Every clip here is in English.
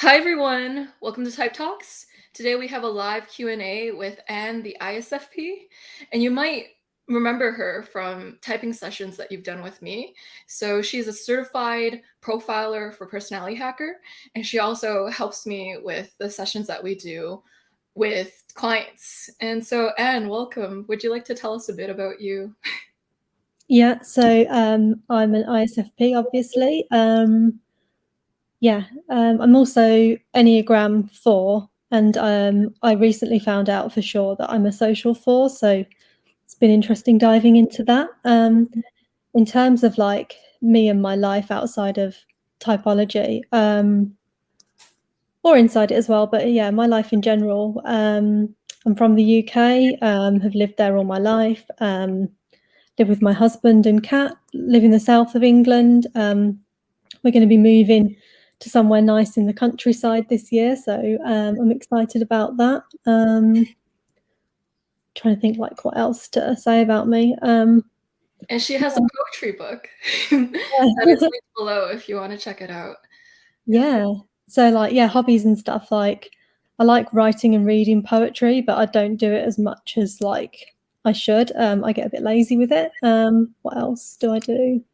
Hi everyone, welcome to Type Talks. Today we have a live Q&A with Anne, the ISFP, and you might remember her from typing sessions that you've done with me. So she's a certified profiler for Personality Hacker, and she also helps me with the sessions that we do with clients. And so Anne, welcome. Would you like to tell us a bit about you? Yeah, so I'm an ISFP, obviously. I'm also Enneagram 4, and I recently found out for sure that I'm a social 4, so it's been interesting diving into that. In terms of like me and my life outside of typology, or inside it as well, but yeah, my life in general. I'm from the UK, have lived there all my life. Live with my husband and cat, live in the south of England. We're going to be moving to somewhere nice in the countryside this year, so I'm excited about that. Trying to think like what else to say about me. And she has a poetry book that is linked below if you want to check it out. Yeah. So like, yeah, hobbies and stuff. Like, I like writing and reading poetry, but I don't do it as much as like I should. I get a bit lazy with it. What else do I do?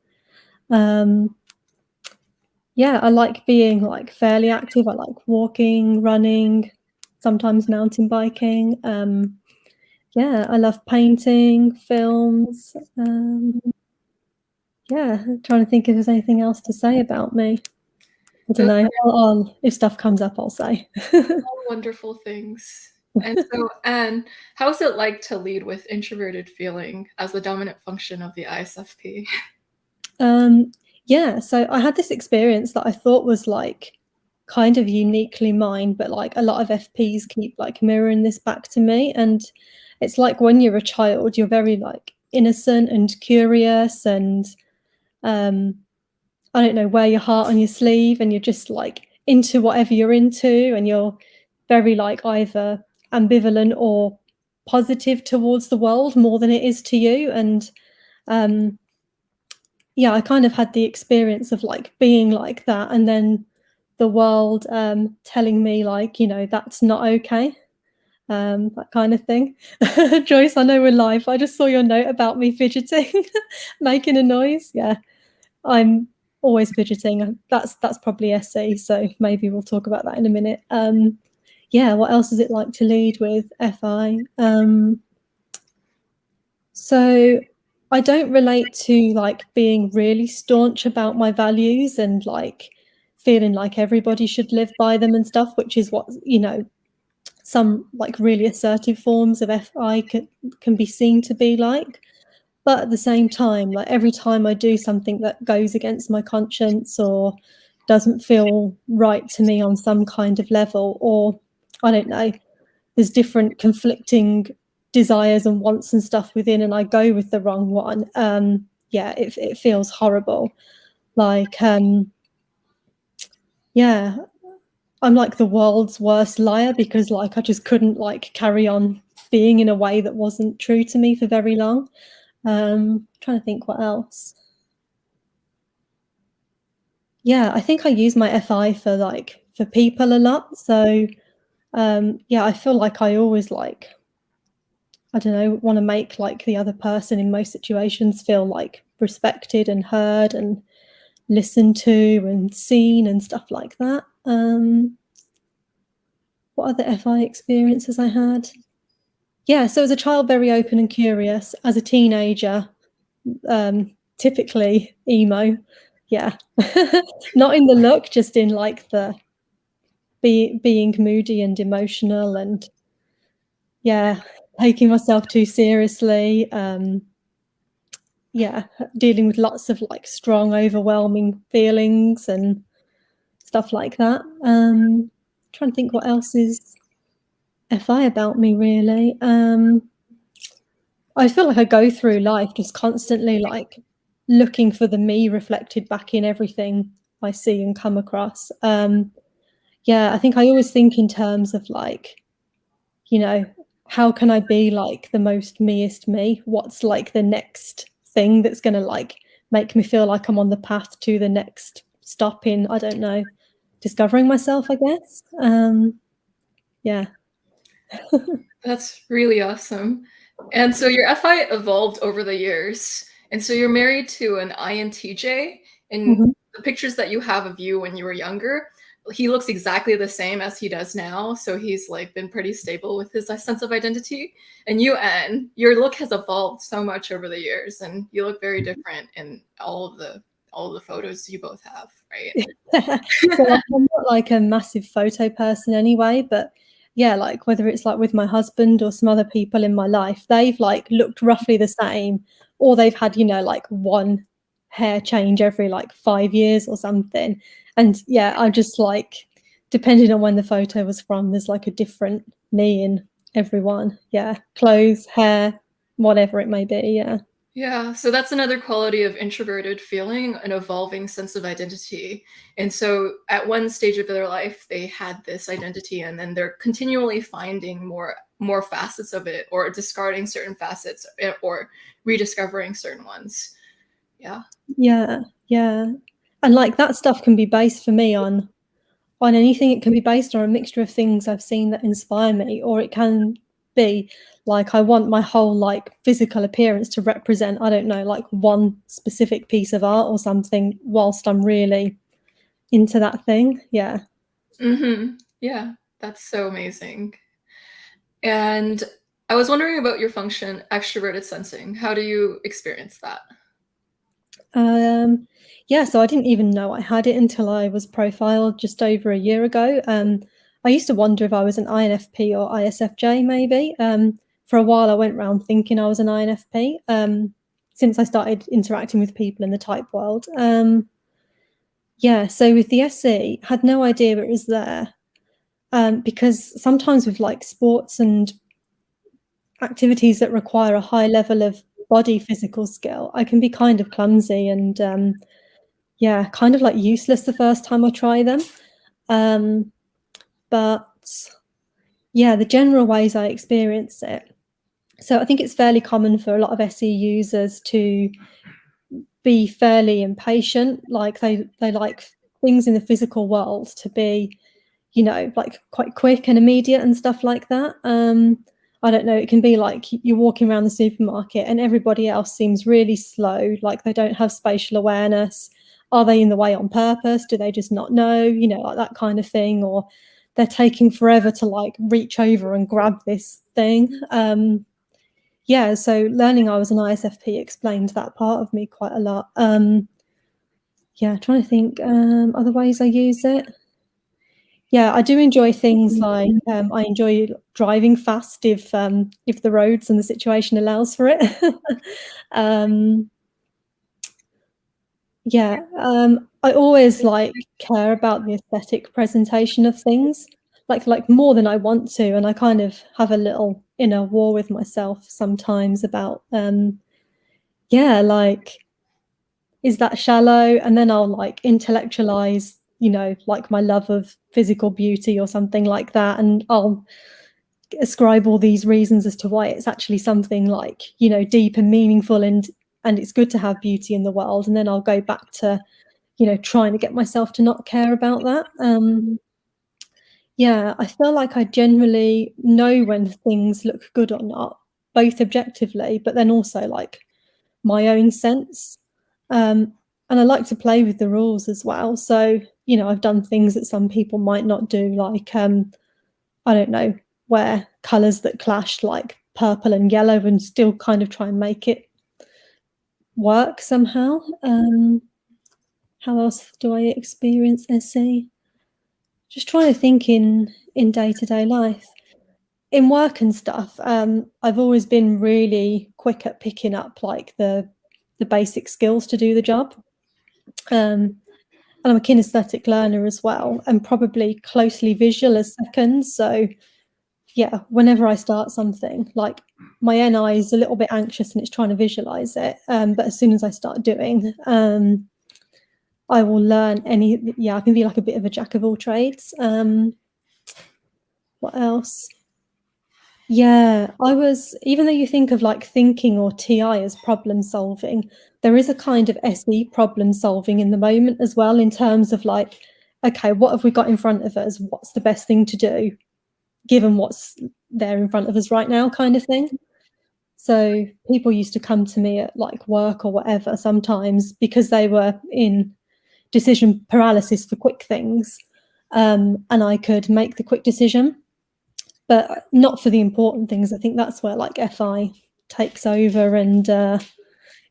Yeah, I like being like fairly active. I like walking, running, sometimes mountain biking. Yeah, I love painting, films. Yeah, trying to think if there's anything else to say about me. I don't know. If stuff comes up, I'll say. All wonderful things. And so, Anne, how is it like to lead with introverted feeling as the dominant function of the ISFP? Yeah, so I had this experience that I thought was like kind of uniquely mine, but like a lot of FPs keep like mirroring this back to me. And it's like when you're a child, you're very like innocent and curious and I don't know, wear your heart on your sleeve and you're just like into whatever you're into and you're very like either ambivalent or positive towards the world more than it is to you. And yeah, I kind of had the experience of like being like that and then the world telling me like, you know, that's not okay. That kind of thing. Joyce, I know we're live. I just saw your note about me fidgeting, making a noise. Yeah, I'm always fidgeting. That's probably SE, so maybe we'll talk about that in a minute. Yeah, what else is it like to lead with FI? So I don't relate to like being really staunch about my values and like feeling like everybody should live by them and stuff, which is what, you know, some like really assertive forms of FI can be seen to be like. But at the same time, like every time I do something that goes against my conscience or doesn't feel right to me on some kind of level, or I don't know, there's different conflicting desires and wants and stuff within, and I go with the wrong one. Yeah, it feels horrible. Like, yeah, I'm like the world's worst liar because like I just couldn't like carry on being in a way that wasn't true to me for very long. Trying to think what else. Yeah, I think I use my FI for like for people a lot. So yeah, I feel like I always like, I don't know, want to make like the other person in most situations feel like respected and heard and listened to and seen and stuff like that. What other FI experiences I had? Yeah, so as a child, very open and curious. As a teenager, typically emo. Yeah, not in the look, just in like the being moody and emotional and yeah, taking myself too seriously. Yeah, dealing with lots of like strong, overwhelming feelings and stuff like that. Trying to think what else is FI about me really. I feel like I go through life just constantly like looking for the me reflected back in everything I see and come across. Yeah, I think I always think in terms of like, you know, how can I be like the most meest me? What's like the next thing that's gonna like make me feel like I'm on the path to the next stop in, I don't know, discovering myself, I guess. Yeah. That's really awesome. And so your FI evolved over the years. And so you're married to an INTJ, and Mhm. the pictures that you have of you when you were younger, he looks exactly the same as he does now. So he's like been pretty stable with his sense of identity. And you, Anne, your look has evolved so much over the years, and you look very different in all of the photos you both have, right? So I'm not like a massive photo person anyway, but yeah, like whether it's like with my husband or some other people in my life, they've like looked roughly the same, or they've had, like one hair change every like 5 years or something. And yeah, I just like, depending on when the photo was from, there's like a different me in everyone. Yeah. Clothes, hair, whatever it may be. Yeah. Yeah, so that's another quality of introverted feeling an evolving sense of identity. And so at one stage of their life, they had this identity, and then they're continually finding more facets of it, or discarding certain facets, or rediscovering certain ones. Yeah. Yeah. Yeah. And like that stuff can be based for me on anything. It can be based on a mixture of things I've seen that inspire me, or it can be like I want my whole like physical appearance to represent, I don't know, like one specific piece of art or something whilst I'm really into that thing. Yeah. Yeah, that's so amazing. And I was wondering about your function, extroverted sensing. How do you experience that? Um, yeah, so I didn't even know I had it until I was profiled just over a year ago. I used to wonder if I was an INFP or ISFJ, maybe. For a while, I went around thinking I was an INFP, since I started interacting with people in the type world. Yeah, so with the SE, had no idea it was there, because sometimes with like sports and activities that require a high level of body physical skill, I can be kind of clumsy and yeah, kind of like useless the first time I try them. But yeah, the general ways I experience it. So I think it's fairly common for a lot of SE users to be fairly impatient. Like they like things in the physical world to be, like quite quick and immediate and stuff like that. I don't know, it can be like you're walking around the supermarket and everybody else seems really slow, like they don't have spatial awareness. Are they in the way on purpose? Do they just not know? Like that kind of thing. Or they're taking forever to like reach over and grab this thing. Yeah, so learning I was an ISFP explained that part of me quite a lot. Yeah, trying to think other ways I use it. Yeah, I do enjoy things like I enjoy driving fast if the roads and the situation allows for it. um, yeah, I always like care about the aesthetic presentation of things, like more than I want to, and I kind of have a little inner war with myself sometimes about yeah, like is that shallow? And then I'll like intellectualize, like my love of physical beauty or something like that, and I'll ascribe all these reasons as to why it's actually something like, deep and meaningful, and it's good to have beauty in the world. And then I'll go back to, trying to get myself to not care about that. Yeah, I feel like I generally know when things look good or not, both objectively, but then also like my own sense. And I like to play with the rules as well. So, I've done things that some people might not do, like I don't know, wear colours that clashed like purple and yellow and still kind of try and make it work somehow. How else do I experience SE? Just trying to think in day-to-day life. In work and stuff, I've always been really quick at picking up like the basic skills to do the job. And I'm a kinesthetic learner as well, and probably closely visual as second. So yeah, whenever I start something, like my NI is a little bit anxious and it's trying to visualize it. But as soon as I start doing, I will learn yeah, I can be like a bit of a jack of all trades. What else? Yeah, even though you think of like thinking or TI as problem solving, there is a kind of SE problem solving in the moment as well, in terms of like okay, what have we got in front of us? What's the best thing to do, given what's there in front of us right now, kind of thing. So people used to come to me at like work or whatever sometimes because they were in decision paralysis for quick things, and I could make the quick decision, but not for the important things. I think that's where like FI takes over, and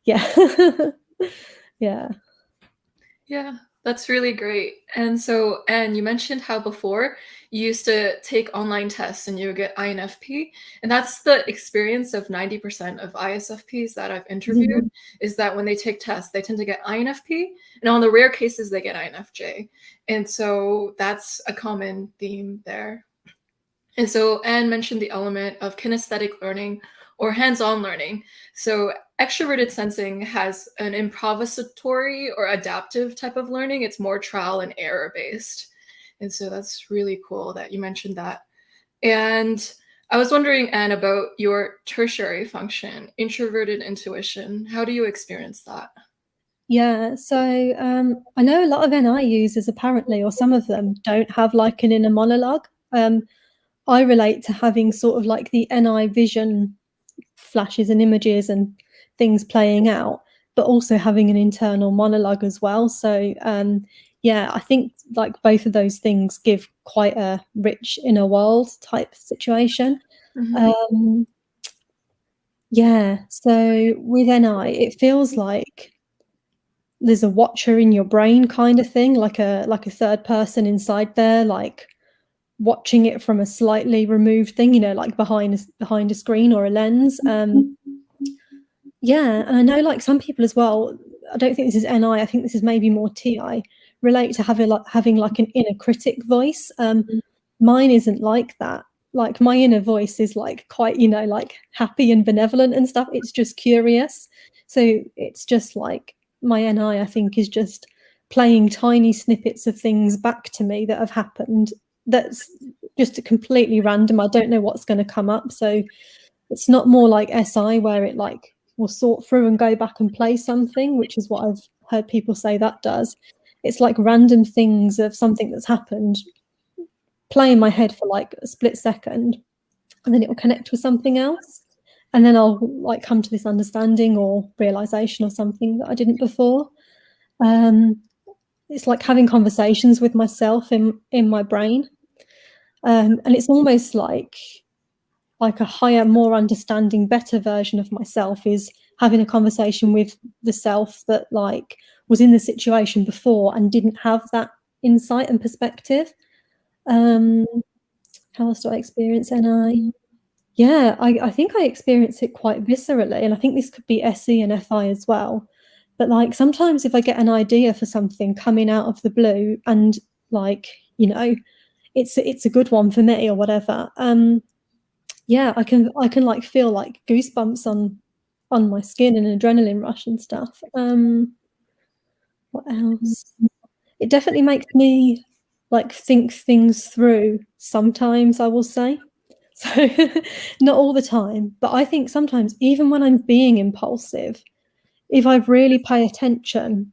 yeah. Yeah. Yeah, that's really great. And so, and you mentioned how before you used to take online tests and you would get INFP, and that's the experience of 90% of ISFPs that I've interviewed, is that when they take tests, they tend to get INFP, and on the rare cases, they get INFJ. And so that's a common theme there. And so Anne mentioned the element of kinesthetic learning or hands-on learning. So extroverted sensing has an improvisatory or adaptive type of learning. It's more trial and error based. And so that's really cool that you mentioned that. And I was wondering, Anne, about your tertiary function, introverted intuition. How do you experience that? Yeah, so I know a lot of NI users apparently, or some of them, don't have like an inner monologue. I relate to having sort of like the NI vision flashes and images and things playing out, but also having an internal monologue as well. So yeah, I think like both of those things give quite a rich inner world type situation. Mhm. Yeah, so with NI, it feels like there's a watcher in your brain kind of thing, like a third person inside there, like watching it from a slightly removed thing, you know, like behind a screen or a lens. Yeah, and I know like some people as well, I don't think this is NI, I think this is maybe more TI, relate to having like an inner critic voice. Mine isn't like that. Like my inner voice is like quite, you know, like happy and benevolent and stuff. It's just curious. So it's just like my NI, I think, is just playing tiny snippets of things back to me that have happened. That's just completely random. I don't know what's going to come up. So it's not more like SI where it like will sort through and go back and play something, which is what I've heard people say that does. It's like random things of something that's happened play in my head for like a split second, and then it will connect with something else, and then I'll like come to this understanding or realization or something that I didn't before. It's like having conversations with myself in my brain, and it's almost like a higher, more understanding, better version of myself is having a conversation with the self that like was in the situation before and didn't have that insight and perspective. um how else do I experience NI? Yeah, I think I experience it quite viscerally, and I think this could be SE and FI as well. But like sometimes if I get an idea for something coming out of the blue and like, you know, it's a good one for me or whatever, yeah, I can like feel like goosebumps on my skin and an adrenaline rush and stuff. What else? It definitely makes me like think things through sometimes, I will say. So not all the time, but I think sometimes even when I'm being impulsive, if I really pay attention,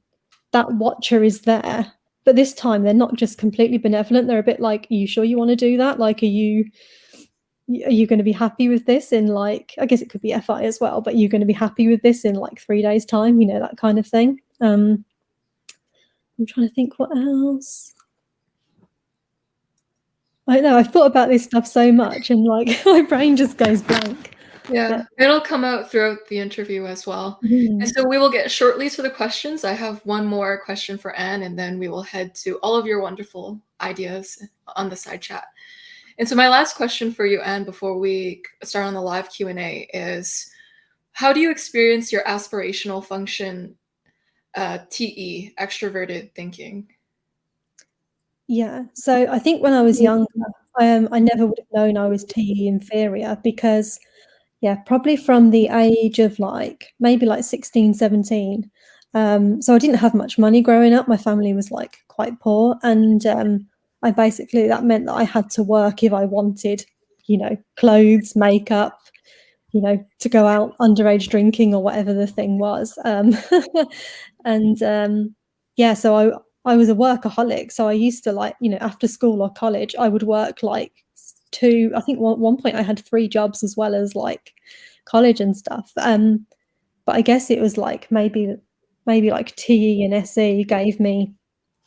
that watcher is there. But this time they're not just completely benevolent. They're a bit like, are you sure you want to do that? Like, are you going to be happy with this in like, I guess it could be FI as well, but you're going to be happy with this in like 3 days time, you know, that kind of thing. I'm trying to think what else. I don't know, I've thought about this stuff so much and like my brain just goes blank. Yeah, But it'll come out throughout the interview as well. And so we will get shortly to the questions. I have one more question for Anne, and then we will head to all of your wonderful ideas on the side chat. And so my last question for you, Anne, before we start on the live Q&A is, how do you experience your aspirational function, TE, extroverted thinking? yeah, so I think when I was younger, I never would have known I was TE inferior because, yeah, probably from the age of like maybe like 16, 17. So I didn't have much money growing up. My family was like quite poor, and I basically that meant that I had to work if I wanted, you know, clothes, makeup, you know, to go out underage drinking or whatever the thing was. And yeah, so I was a workaholic, so I used to like, after school or college, I would work like I think one point I had 3 jobs as well as like college and stuff. But I guess it was like maybe like TE and SE gave me,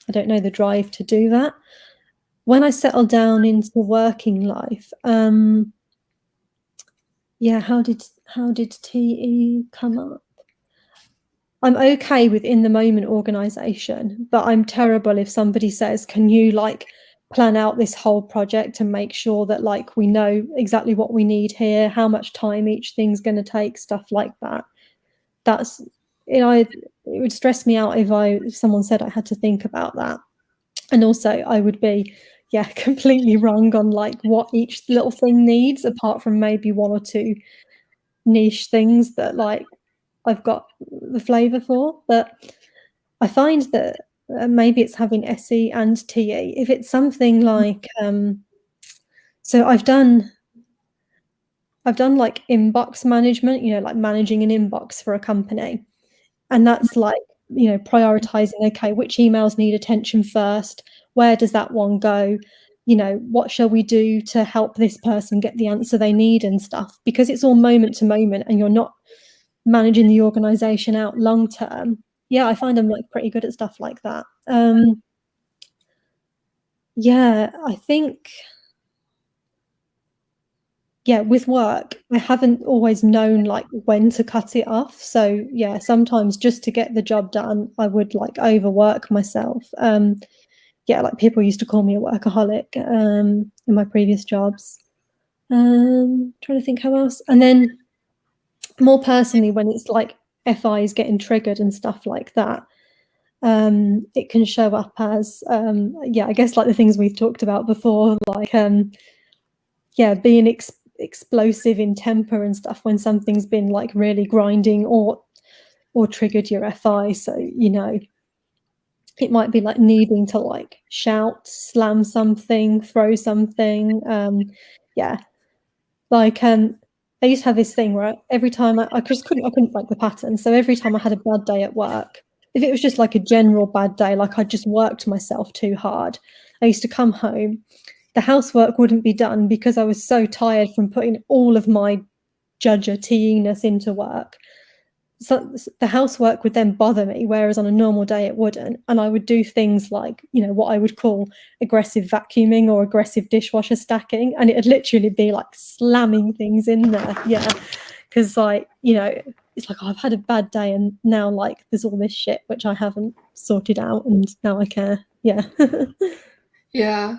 I don't know, the drive to do that. When I settled down into working life, yeah, how did TE come up? I'm okay with in the moment organization, but I'm terrible if somebody says, can you like plan out this whole project and make sure that like we know exactly what we need here, how much time each thing's going to take, stuff like that. That's, it would stress me out if someone said I had to think about that. And also I would be, yeah, completely wrong on like what each little thing needs, apart from maybe 1 or 2 niche things that like I've got the flavour for. But I find that maybe it's having SE and TE. If it's something like, so I've done like inbox management, like managing an inbox for a company. And that's like, prioritizing, okay, which emails need attention first? Where does that one go? What shall we do to help this person get the answer they need and stuff? Because it's all moment to moment and you're not managing the organization out long term. Yeah, I find I'm like pretty good at stuff like that. Yeah, I think, yeah, with work, I haven't always known like when to cut it off. So yeah, sometimes just to get the job done, I would like overwork myself. Yeah, like people used to call me a workaholic in my previous jobs. Trying to think how else. And then more personally, when it's like FIs getting triggered and stuff like that, it can show up as yeah, I guess like the things we've talked about before, like yeah, being explosive in temper and stuff when something's been like really grinding or triggered your FI. So it might be like needing to like shout, slam something, throw something. Yeah, like I used to have this thing where every time I just couldn't break the pattern. So every time I had a bad day at work, if it was just like a general bad day, like I just worked myself too hard, I used to come home, the housework wouldn't be done because I was so tired from putting all of my judger T-ness into work. So the housework would then bother me, whereas on a normal day it wouldn't. And I would do things like, what I would call aggressive vacuuming or aggressive dishwasher stacking. And it'd literally be like slamming things in there. Yeah. Because like, it's like, oh, I've had a bad day and now like there's all this shit which I haven't sorted out and now I care. Yeah. Yeah.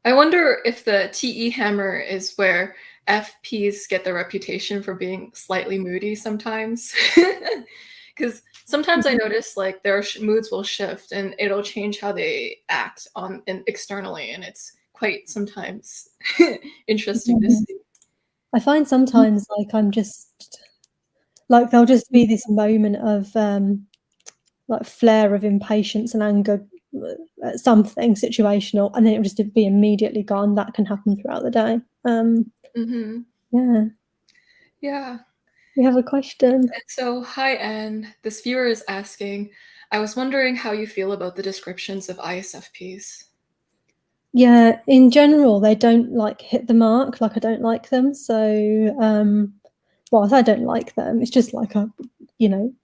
I wonder if the TE hammer is where FPs get their reputation for being slightly moody sometimes. Because sometimes I notice like their moods will shift and it'll change how they act on and externally, and it's quite sometimes interesting to see. I find sometimes like I'm just like there'll just be this moment of like flare of impatience and anger at something situational, and then it will just be immediately gone. That can happen throughout the day. Mm-hmm. Yeah. Yeah. You have a question? And so, hi, Anne. This viewer is asking, I was wondering how you feel about the descriptions of ISFPs. Yeah, in general, they don't like hit the mark. Like I don't like them. So, well, I don't like them. It's just like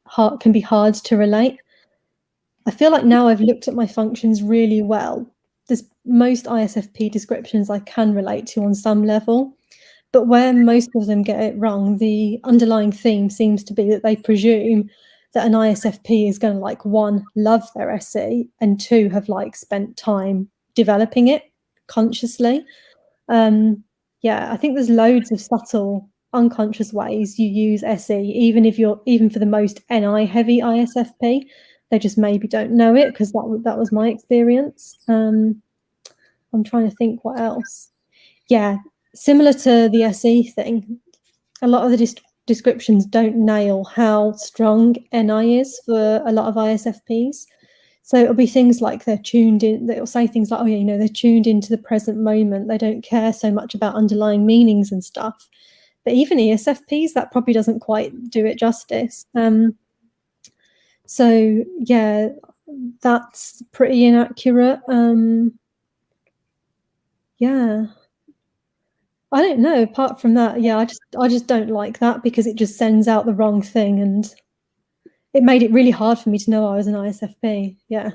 hard can be hard to relate. I feel like now I've looked at my functions really well. There's most ISFP descriptions I can relate to on some level, but where most of them get it wrong, the underlying theme seems to be that they presume that an ISFP is going to like 1, love their SE, and 2, have like spent time developing it consciously. Yeah, I think there's loads of subtle unconscious ways you use SE, even for the most NI heavy ISFP. They just maybe don't know it because that was my experience. I'm trying to think what else. Yeah, similar to the SE thing, a lot of the descriptions don't nail how strong NI is for a lot of ISFPs. So it'll be things like they're tuned in, they'll say things like, oh yeah, they're tuned into the present moment. They don't care so much about underlying meanings and stuff. But even ESFPs, that probably doesn't quite do it justice. So yeah, that's pretty inaccurate. Yeah. I don't know, apart from that, yeah, I just don't like that because it just sends out the wrong thing, and it made it really hard for me to know I was an ISFP, yeah.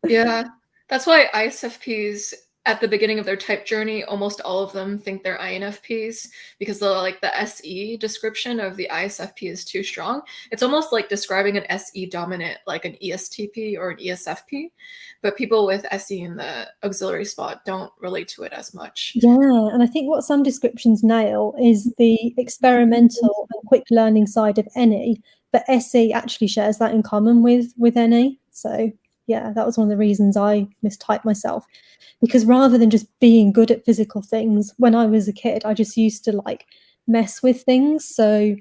Yeah, that's why ISFPs at the beginning of their type journey, almost all of them think they're INFPs because the SE description of the ISFP is too strong. It's almost like describing an SE dominant like an ESTP or an ESFP, but people with SE in the auxiliary spot don't relate to it as much. Yeah, and I think what some descriptions nail is the experimental and quick learning side of NE, but SE actually shares that in common with NE. So yeah, that was one of the reasons I mistyped myself, because rather than just being good at physical things, when I was a kid, I just used to like mess with things. So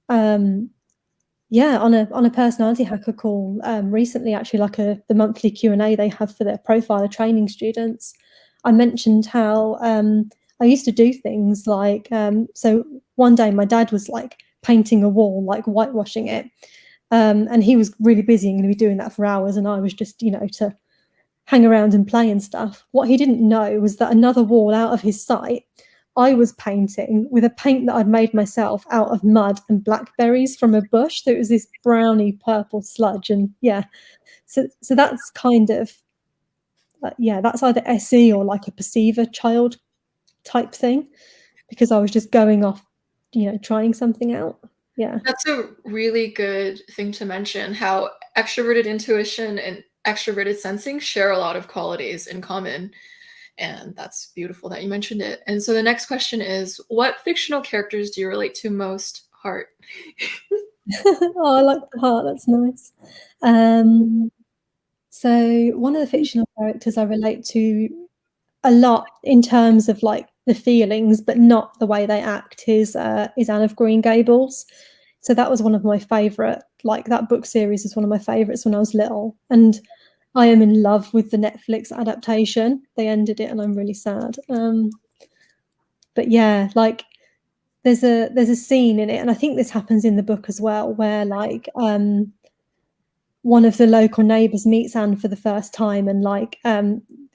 yeah, on a personality hacker call recently, actually, like the monthly Q&A they have for their profiler training students, I mentioned how I used to do things like, so one day my dad was like painting a wall, like whitewashing it, and he was really busy and going to be doing that for hours, and I was just, you know, to hang around and play and stuff. What he didn't know was that another wall out of his sight, I was painting with a paint that I'd made myself out of mud and blackberries from a bush. So it was this browny purple sludge. And yeah, so that's kind of, yeah, that's either SE or like a perceiver child type thing, because I was just going off, you know, trying something out. Yeah. That's a really good thing to mention, how extroverted intuition and extroverted sensing share a lot of qualities in common. And that's beautiful that you mentioned it. And so the next question is, what fictional characters do you relate to most? Heart. Oh, I like the heart. That's nice. Um, so one of the fictional characters I relate to a lot in terms of like the feelings, but not the way they act, is Anne of Green Gables. So that was one of my favourite, like that book series is one of my favourites when I was little. And I am in love with the Netflix adaptation. They ended it and I'm really sad. But yeah, like there's a scene in it, and I think this happens in the book as well, where like one of the local neighbours meets Anne for the first time and like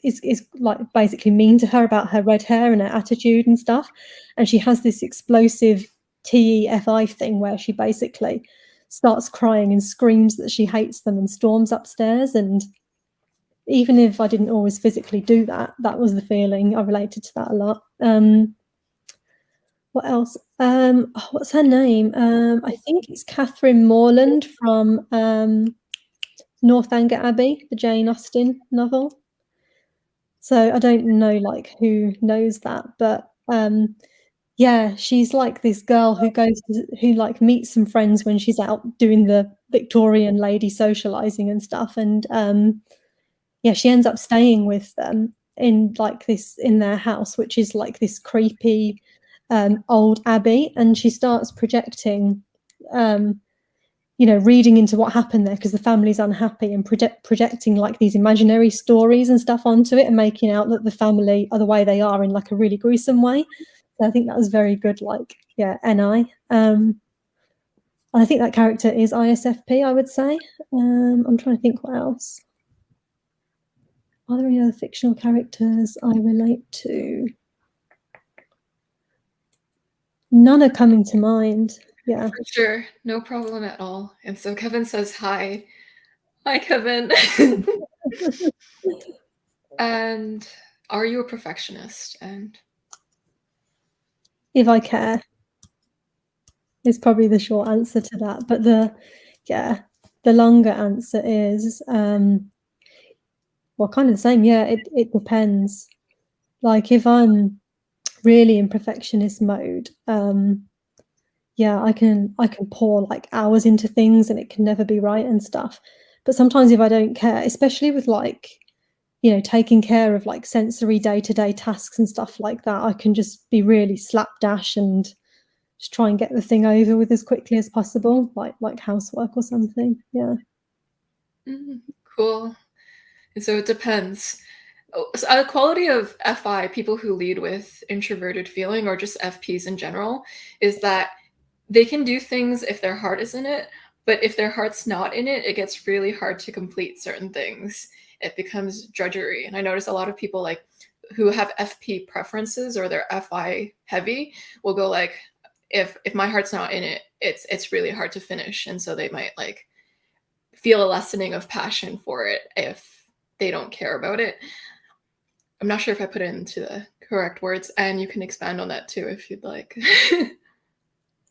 is like basically mean to her about her red hair and her attitude and stuff. And she has this explosive TEFI thing where she basically starts crying and screams that she hates them and storms upstairs. And even if I didn't always physically do that, that was the feeling. I related to that a lot. What else? What's her name? I think it's Catherine Morland from Northanger Abbey, the Jane Austen novel. So I don't know like who knows that, but yeah, she's like this girl who like meets some friends when she's out doing the Victorian lady socializing and stuff, and yeah, she ends up staying with them in like this in their house, which is like this creepy old abbey, and she starts projecting you know, reading into what happened there because the family's unhappy, and projecting like these imaginary stories and stuff onto it and making out that the family are the way they are in like a really gruesome way. So I think that was very good, like, yeah, NI. I think that character is ISFP, I would say. I'm trying to think what else. Are there any other fictional characters I relate to? None are coming to mind. Yeah. For sure. No problem at all. And so Kevin says hi. Hi, Kevin. And are you a perfectionist? And If I care is probably the short answer to that. But the longer answer is well, kind of the same. Yeah, it depends. Like if I'm really in perfectionist mode, yeah, I can pour like hours into things and it can never be right and stuff. But sometimes if I don't care, especially with like, you know, taking care of like sensory day-to-day tasks and stuff like that, I can just be really slapdash and just try and get the thing over with as quickly as possible, like housework or something. Yeah. cool. And so it depends. So a quality of FI, people who lead with introverted feeling, or just FPs in general, is that they can do things if their heart is in it, But if their heart's not in it, it gets really hard to complete certain things. It becomes drudgery. And I notice a lot of people like who have FP preferences or they're FI heavy will go like, if my heart's not in it, it's really hard to finish. And so they might like feel a lessening of passion for it if they don't care about it. I'm not sure if I put it into the correct words, and you can expand on that too if you'd like.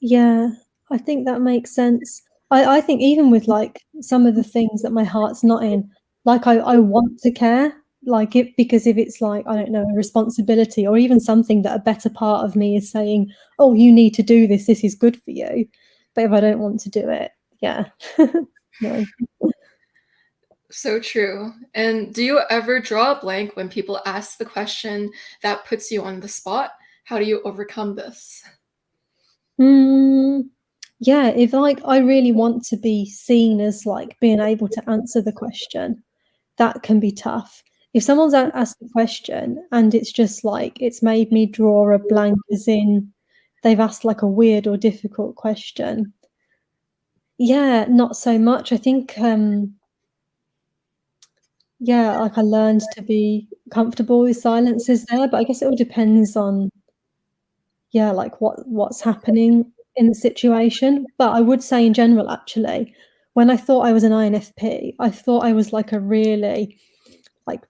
Yeah, I think that makes sense. I think even with like some of the things that my heart's not in, like I want to care, like it because if it's like, I don't know, a responsibility or even something that a better part of me is saying, oh, you need to do this, this is good for you. But if I don't want to do it, yeah. No. So true. And do you ever draw a blank when people ask the question that puts you on the spot? How do you overcome this? Yeah, if like I really want to be seen as like being able to answer the question, that can be tough. If someone's asked a question and it's just like it's made me draw a blank, as in they've asked like a weird or difficult question. Yeah, not so much. I think yeah, like I learned to be comfortable with silences there, but I guess it all depends on yeah, like what's happening in the situation. But I would say in general, actually, when I thought I was an INFP, I thought I was like a really like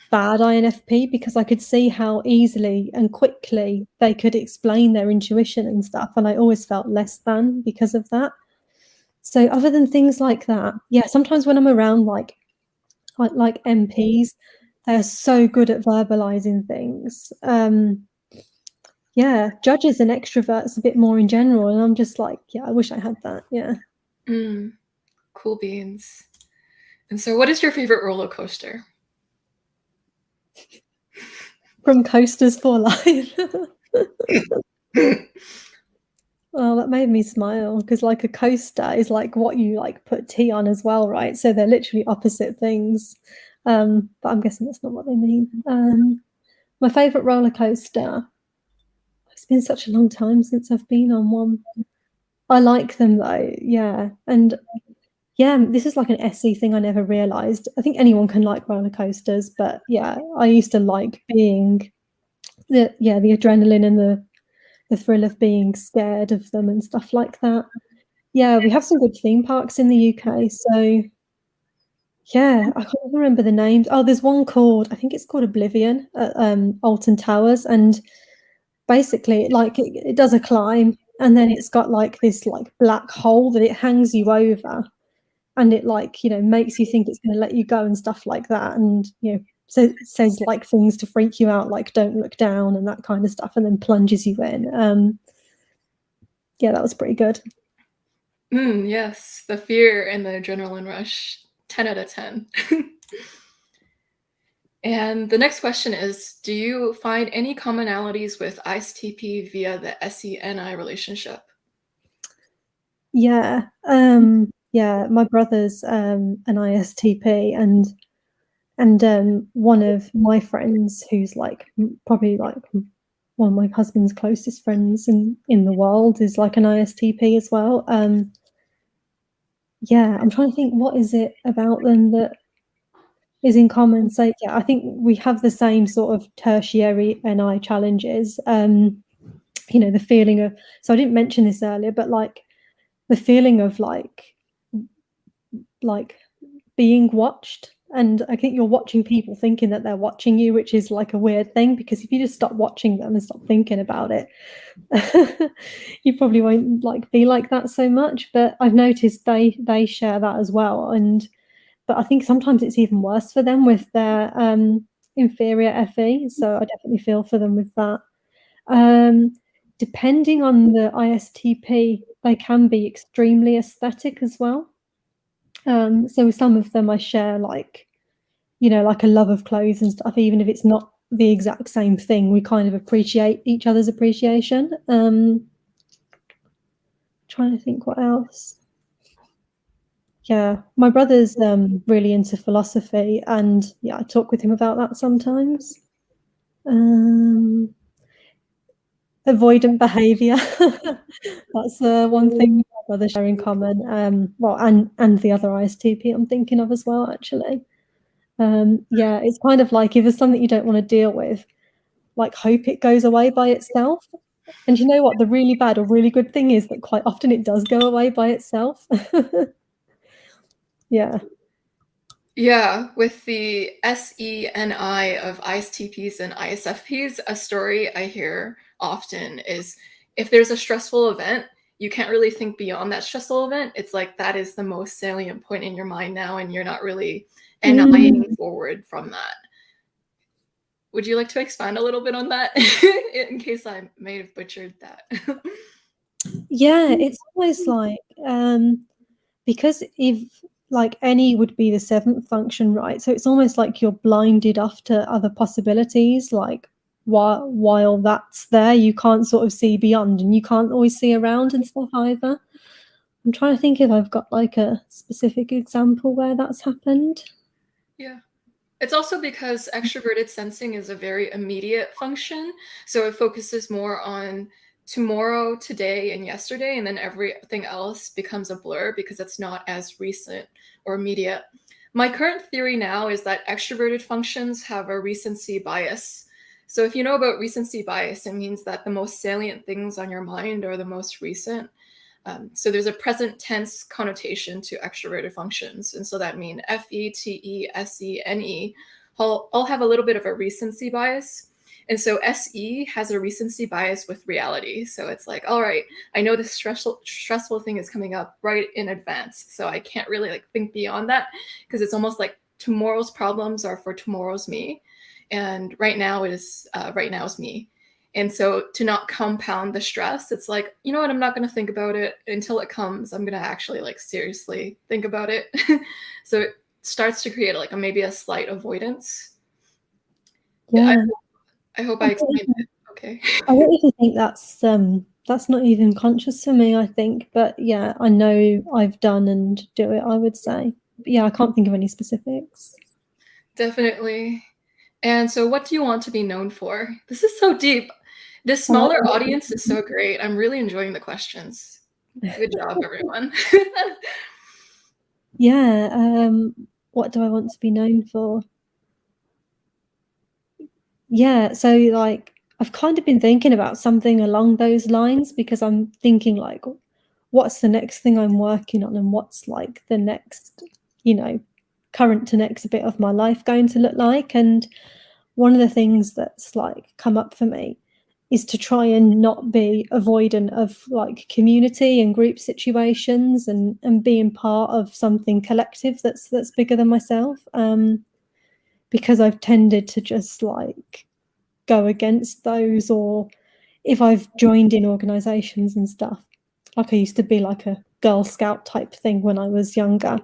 bad INFP because I could see how easily and quickly they could explain their intuition and stuff, and I always felt less than because of that. So other than things like that, yeah, sometimes when I'm around like MPs, they're so good at verbalizing things. Yeah, judges and extroverts a bit more in general, and I'm just like, yeah, I wish I had that. Yeah. Cool beans. And so, what is your favorite roller coaster? From Coasters for Life. Oh, that made me smile because like a coaster is like what you like put tea on as well, right? So they're literally opposite things. But I'm guessing that's not what they mean. My favorite roller coaster. It's been such a long time since I've been on one. I like them though, yeah. And yeah, this is like an SE thing I never realized. I think anyone can like roller coasters, but yeah, I used to like being the adrenaline and the thrill of being scared of them and stuff like that. Yeah, we have some good theme parks in the UK, so yeah, I can't remember the names. Oh, there's one called I think it's called Oblivion at Alton Towers, and basically, like it does a climb, and then it's got like this like black hole that it hangs you over, and it like makes you think it's going to let you go and stuff like that, and says like things to freak you out, like don't look down and that kind of stuff, and then plunges you in. Yeah, that was pretty good. Yes, the fear and the adrenaline rush. 10 out of 10. And the next question is, do you find any commonalities with ISTP via the SE-NI relationship? Yeah, yeah, my brother's an ISTP, and one of my friends who's like probably like one of my husband's closest friends in the world is like an ISTP as well. Yeah, I'm trying to think what is it about them that is in common. So yeah, I think we have the same sort of tertiary NI challenges. The feeling of, so I didn't mention this earlier, but like the feeling of like being watched. And I think you're watching people thinking that they're watching you, which is like a weird thing, because if you just stop watching them and stop thinking about it, you probably won't like be like that so much. But I've noticed they share that as well. But I think sometimes it's even worse for them with their inferior FE. So I definitely feel for them with that. Depending on the ISTP, they can be extremely aesthetic as well. So with some of them I share like, like a love of clothes and stuff, even if it's not the exact same thing, we kind of appreciate each other's appreciation. Trying to think what else. Yeah, my brother's really into philosophy, and yeah, I talk with him about that sometimes. avoidant behaviour. That's one thing my brothers share in common. Well, and the other ISTP I'm thinking of as well, actually. Yeah, it's kind of like if there's something you don't want to deal with, like hope it goes away by itself. And you know what? The really bad or really good thing is that quite often it does go away by itself. Yeah. Yeah, with the SENI of ISTPs and ISFPs, a story I hear often is if there's a stressful event, you can't really think beyond that stressful event. It's like that is the most salient point in your mind now, and you're not really NIing forward from that. Would you like to expand a little bit on that in case I may have butchered that? Yeah, it's almost like because if like any would be the seventh function, right? So it's almost like you're blinded off to other possibilities, like while that's there, you can't sort of see beyond and you can't always see around and stuff either. I'm trying to think if I've got like a specific example where that's happened. Yeah. It's also because extroverted sensing is a very immediate function. So it focuses more on tomorrow, today, and yesterday, and then everything else becomes a blur because it's not as recent or immediate. My current theory now is that extroverted functions have a recency bias. So if you know about recency bias, it means that the most salient things on your mind are the most recent. So there's a present tense connotation to extroverted functions. And so that means FE, TE, SE, NE all have a little bit of a recency bias. And so SE has a recency bias with reality. So it's like, all right, I know this stressful thing is coming up right in advance. So I can't really like think beyond that because it's almost like tomorrow's problems are for tomorrow's me. And right now is me. And so to not compound the stress, it's like, you know what, I'm not going to think about it until it comes. I'm going to actually like seriously think about it. So it starts to create like maybe a slight avoidance. Yeah. I hope I explained it okay. I don't even think that's not even conscious for me, I think. But yeah, I know I've done and do it, I would say. But yeah, I can't think of any specifics. Definitely. And so what do you want to be known for? This is so deep. This I like smaller audience is so great. I'm really enjoying the questions. Good job, everyone. Yeah, what do I want to be known for? Yeah, so like I've kind of been thinking about something along those lines because I'm thinking like, what's the next thing I'm working on and what's like the next, current to next bit of my life going to look like? And one of the things that's like come up for me is to try and not be avoidant of like community and group situations and being part of something collective that's bigger than myself. Because I've tended to just like go against those, or if I've joined in organizations and stuff, like I used to be like a Girl Scout type thing when I was younger,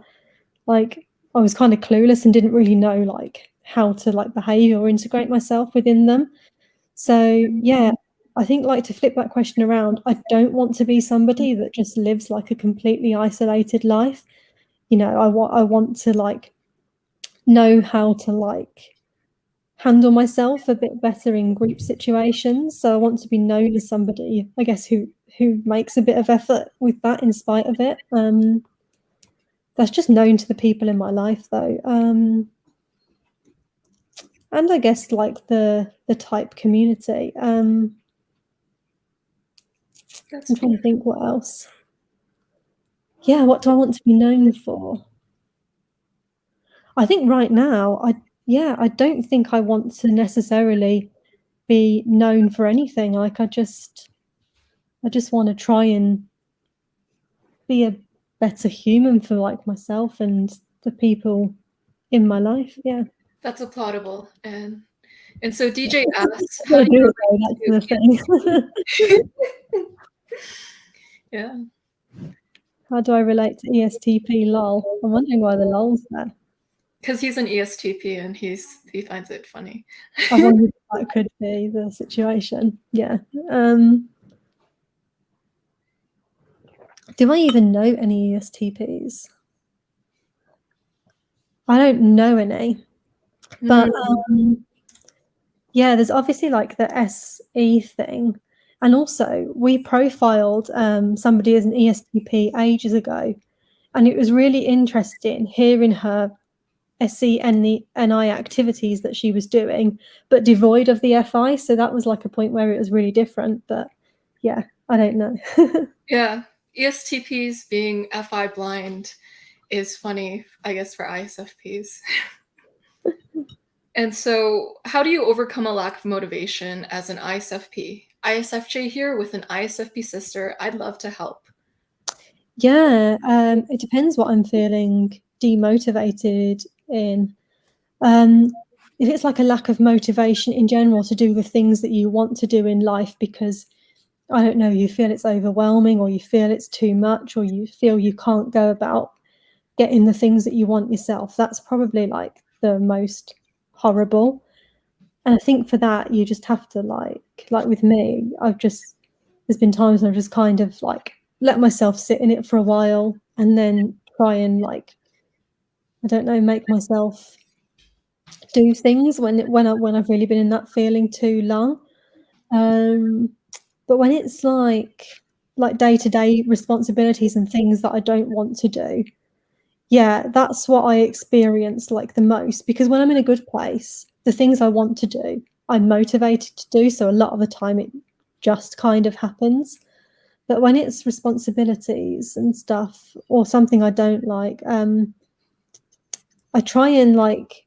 like I was kind of clueless and didn't really know like how to like behave or integrate myself within them. So yeah, I think like to flip that question around, I don't want to be somebody that just lives like a completely isolated life. I want to like know how to like handle myself a bit better in group situations. So I want to be known as somebody, I guess, who makes a bit of effort with that in spite of it. That's just known to the people in my life, though. And I guess like the type community. I'm trying to think what else. Yeah, what do I want to be known for? I think right now, I don't think I want to necessarily be known for anything. Like I just want to try and be a better human for like myself and the people in my life. Yeah. That's applaudable. And so DJ asks, I've how got to do do you it though, that's the thing. yeah. How do I relate to ESTP? Lol. I'm wondering why the lol's there. Because he's an ESTP and he finds it funny. I wondered if that could be the situation. Yeah. Do I even know any ESTPs? I don't know any. But yeah, there's obviously like the SE thing. And also, we profiled somebody as an ESTP ages ago, and it was really interesting hearing her SE and the NI activities that she was doing, but devoid of the FI. So that was like a point where it was really different. But yeah, I don't know. Yeah, ESTPs being FI blind is funny, I guess, for ISFPs. And so, how do you overcome a lack of motivation as an ISFP? ISFJ here with an ISFP sister. I'd love to help. Yeah, it depends what I'm feeling demotivated in. If it's like a lack of motivation in general to do the things that you want to do in life because, I don't know, you feel it's overwhelming or you feel it's too much or you feel you can't go about getting the things that you want yourself, that's probably like the most horrible. And I think for that, you just have to like with me, there's been times when I've just kind of like let myself sit in it for a while and then try and like, I don't know, make myself do things when I've really been in that feeling too long. But when it's like day-to-day responsibilities and things that I don't want to do, yeah, that's what I experience like the most, because when I'm in a good place, the things I want to do, I'm motivated to do, so a lot of the time it just kind of happens. But when it's responsibilities and stuff or something I don't like, I try and like,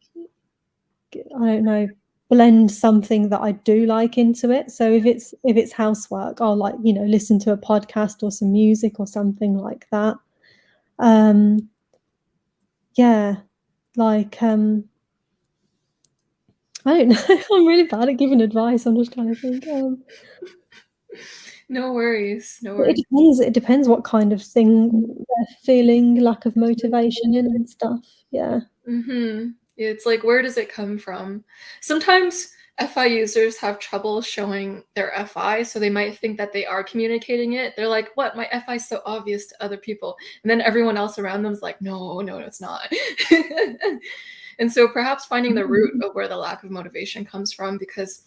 I don't know, blend something that I do like into it. So if it's housework, I'll like, listen to a podcast or some music or something like that. Yeah, like I don't know. I'm really bad at giving advice. I'm just trying to think. No worries, no It worries. depends. It depends what kind of thing they're feeling lack of motivation in and stuff. Yeah. It's like, where does it come from? Sometimes FI users have trouble showing their FI, so they might think that they are communicating it. They're like, what? My FI is so obvious to other people. And then everyone else around them is like, no, no, it's not. And so perhaps finding the root of where the lack of motivation comes from, because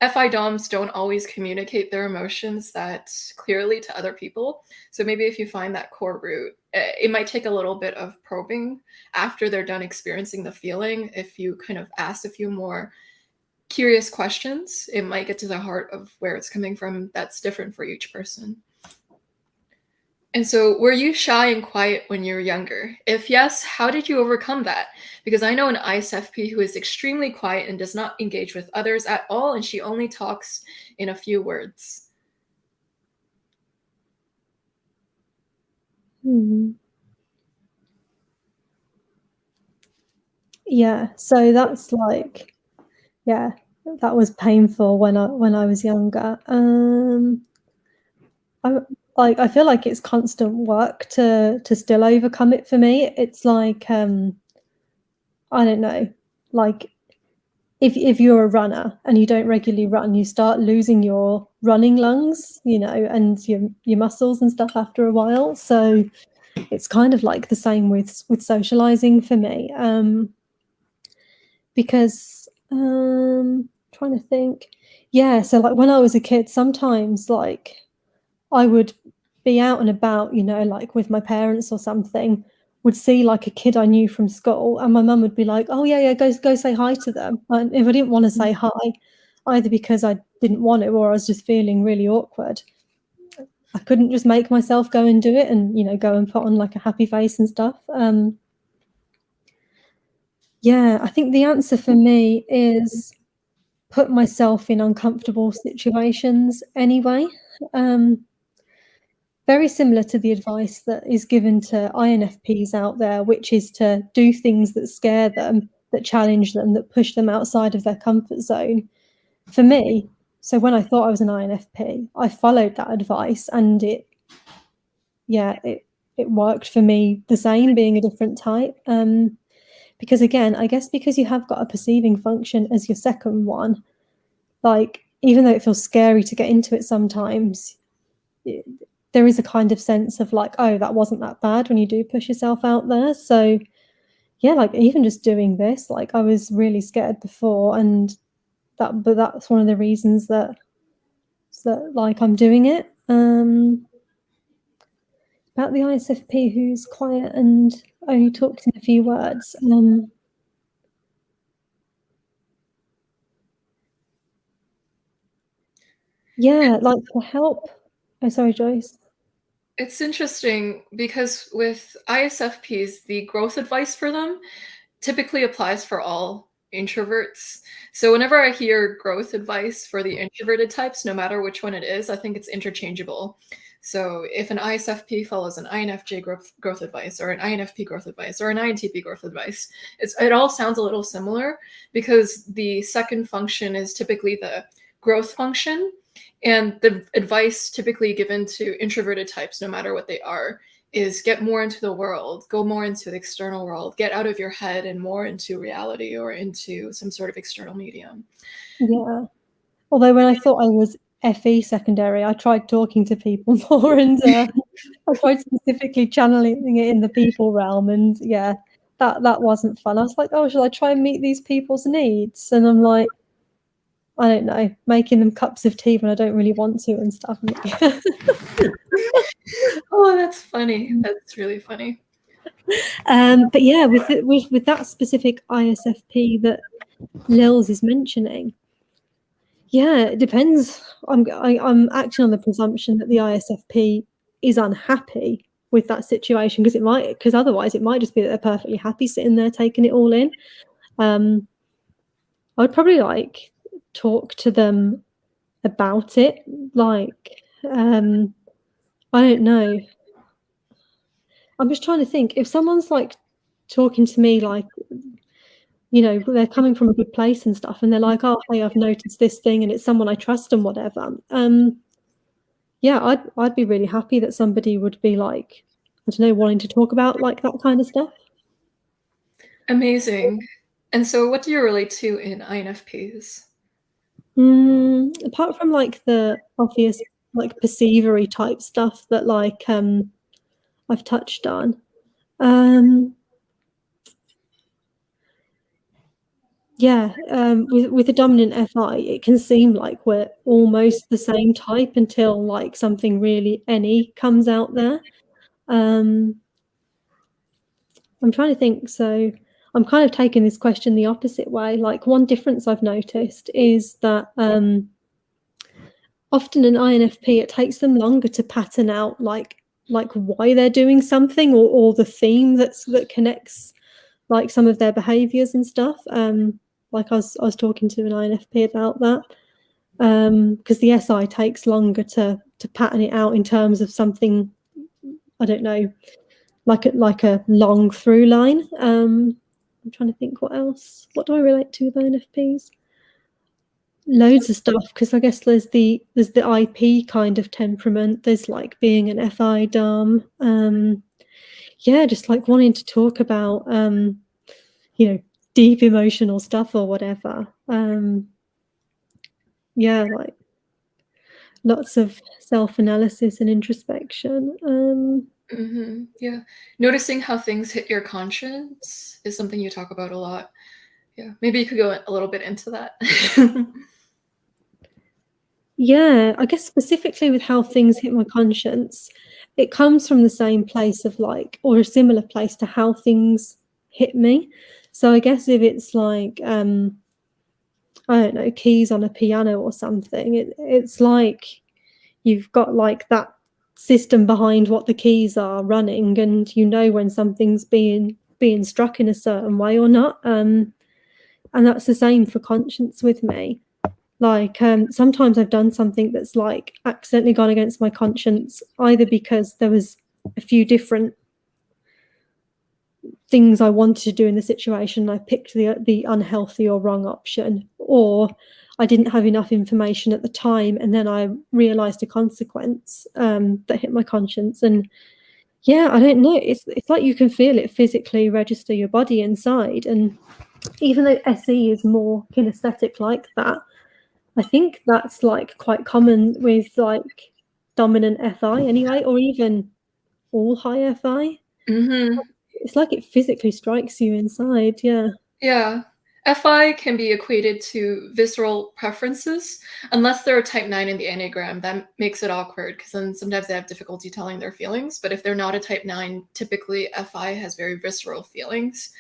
FI DOMs don't always communicate their emotions that clearly to other people. So maybe if you find that core root, it might take a little bit of probing after they're done experiencing the feeling. If you kind of ask a few more curious questions, it might get to the heart of where it's coming from. That's different for each person. And so, were you shy and quiet when you were younger? If yes, how did you overcome that? Because I know an ISFP who is extremely quiet and does not engage with others at all, and she only talks in a few words. Yeah. So that's like, yeah, that was painful when I was younger. I I feel like it's constant work to still overcome it for me. It's like I don't know, like if you're a runner and you don't regularly run, you start losing your running lungs, and your muscles and stuff after a while. So it's kind of like the same with socializing for me. Because trying to think. Yeah, so like when I was a kid, sometimes like I would be out and about, like with my parents or something, would see like a kid I knew from school, and my mum would be like, "Oh yeah, yeah, go say hi to them." And if I didn't want to say hi, either because I didn't want to or I was just feeling really awkward, I couldn't just make myself go and do it and go and put on like a happy face and stuff. Yeah, I think the answer for me is put myself in uncomfortable situations anyway. Um, Very similar to the advice that is given to INFPs out there, which is to do things that scare them, that challenge them, that push them outside of their comfort zone. For me, so when I thought I was an INFP, I followed that advice and it worked for me the same, being a different type. Because again, I guess because you have got a perceiving function as your second one, like even though it feels scary to get into it sometimes, there is a kind of sense of like, oh, that wasn't that bad when you do push yourself out there. So yeah, like even just doing this, like I was really scared before, and that's one of the reasons that So like I'm doing it. About the ISFP who's quiet and only talks in a few words. Yeah, like for help. Oh, sorry, Joyce. It's interesting because with ISFPs, the growth advice for them typically applies for all introverts. So whenever I hear growth advice for the introverted types, no matter which one it is, I think it's interchangeable. So if an ISFP follows an INFJ growth advice, or an INFP growth advice, or an INTP growth advice, it all sounds a little similar because the second function is typically the growth function. And the advice typically given to introverted types, no matter what they are, is get more into the world, go more into the external world, get out of your head and more into reality or into some sort of external medium. Yeah. Although when I thought I was FE secondary, I tried talking to people more, and I tried specifically channeling it in the people realm, and yeah, that wasn't fun. I was like, oh, shall I try and meet these people's needs? And I'm like, I don't know, making them cups of tea when I don't really want to and stuff. Oh, that's funny. That's really funny. But yeah, with that specific ISFP that Lils is mentioning, yeah, it depends. I'm acting on the presumption that the ISFP is unhappy with that situation because otherwise it might just be that they're perfectly happy sitting there taking it all in. I'd probably like talk to them about it. Like, I don't know. I'm just trying to think if someone's like talking to me like, you know, they're coming from a good place and stuff, and they're like, oh, hey, I've noticed this thing, and it's someone I trust and whatever. Yeah, I'd be really happy that somebody would be like, I don't know, wanting to talk about like that kind of stuff. Amazing. And so what do you relate to in INFPs? Apart from like the obvious like perceivery type stuff that like I've touched on. Yeah, with a dominant FI, it can seem like we're almost the same type until like something really any comes out there. I'm trying to think. So I'm kind of taking this question the opposite way. Like one difference I've noticed is that often in INFP, it takes them longer to pattern out like why they're doing something or the theme that connects like some of their behaviors and stuff. Like I was talking to an INFP about that because the SI takes longer to pattern it out in terms of something, I don't know, like a long through line. I'm trying to think what else. What do I relate to with INFPs? Loads of stuff, because I guess there's the IP kind of temperament. There's like being an FI dom. Yeah, just like wanting to talk about you know, deep emotional stuff or whatever. Yeah, like lots of self-analysis and introspection. Yeah. Noticing how things hit your conscience is something you talk about a lot. Yeah. Maybe you could go a little bit into that. Yeah, I guess specifically with how things hit my conscience, it comes from the same place of like, or a similar place to how things hit me. So I guess if it's like, I don't know, keys on a piano or something, it's like you've got like that system behind what the keys are running, and you know when something's being struck in a certain way or not. And that's the same for conscience with me. Like sometimes I've done something that's like accidentally gone against my conscience, either because there was a few different things I wanted to do in the situation, I picked the unhealthy or wrong option, or I didn't have enough information at the time, and then I realized a consequence that hit my conscience. And yeah, I don't know, it's like you can feel it physically register your body inside. And even though SE is more kinesthetic like that, I think that's like quite common with like dominant FI anyway, or even all high FI. Mm-hmm. It's like it physically strikes you inside. Yeah. Yeah. FI can be equated to visceral preferences, unless they're a type 9 in the Enneagram. That makes it awkward because then sometimes they have difficulty telling their feelings. But if they're not a type 9, typically FI has very visceral feelings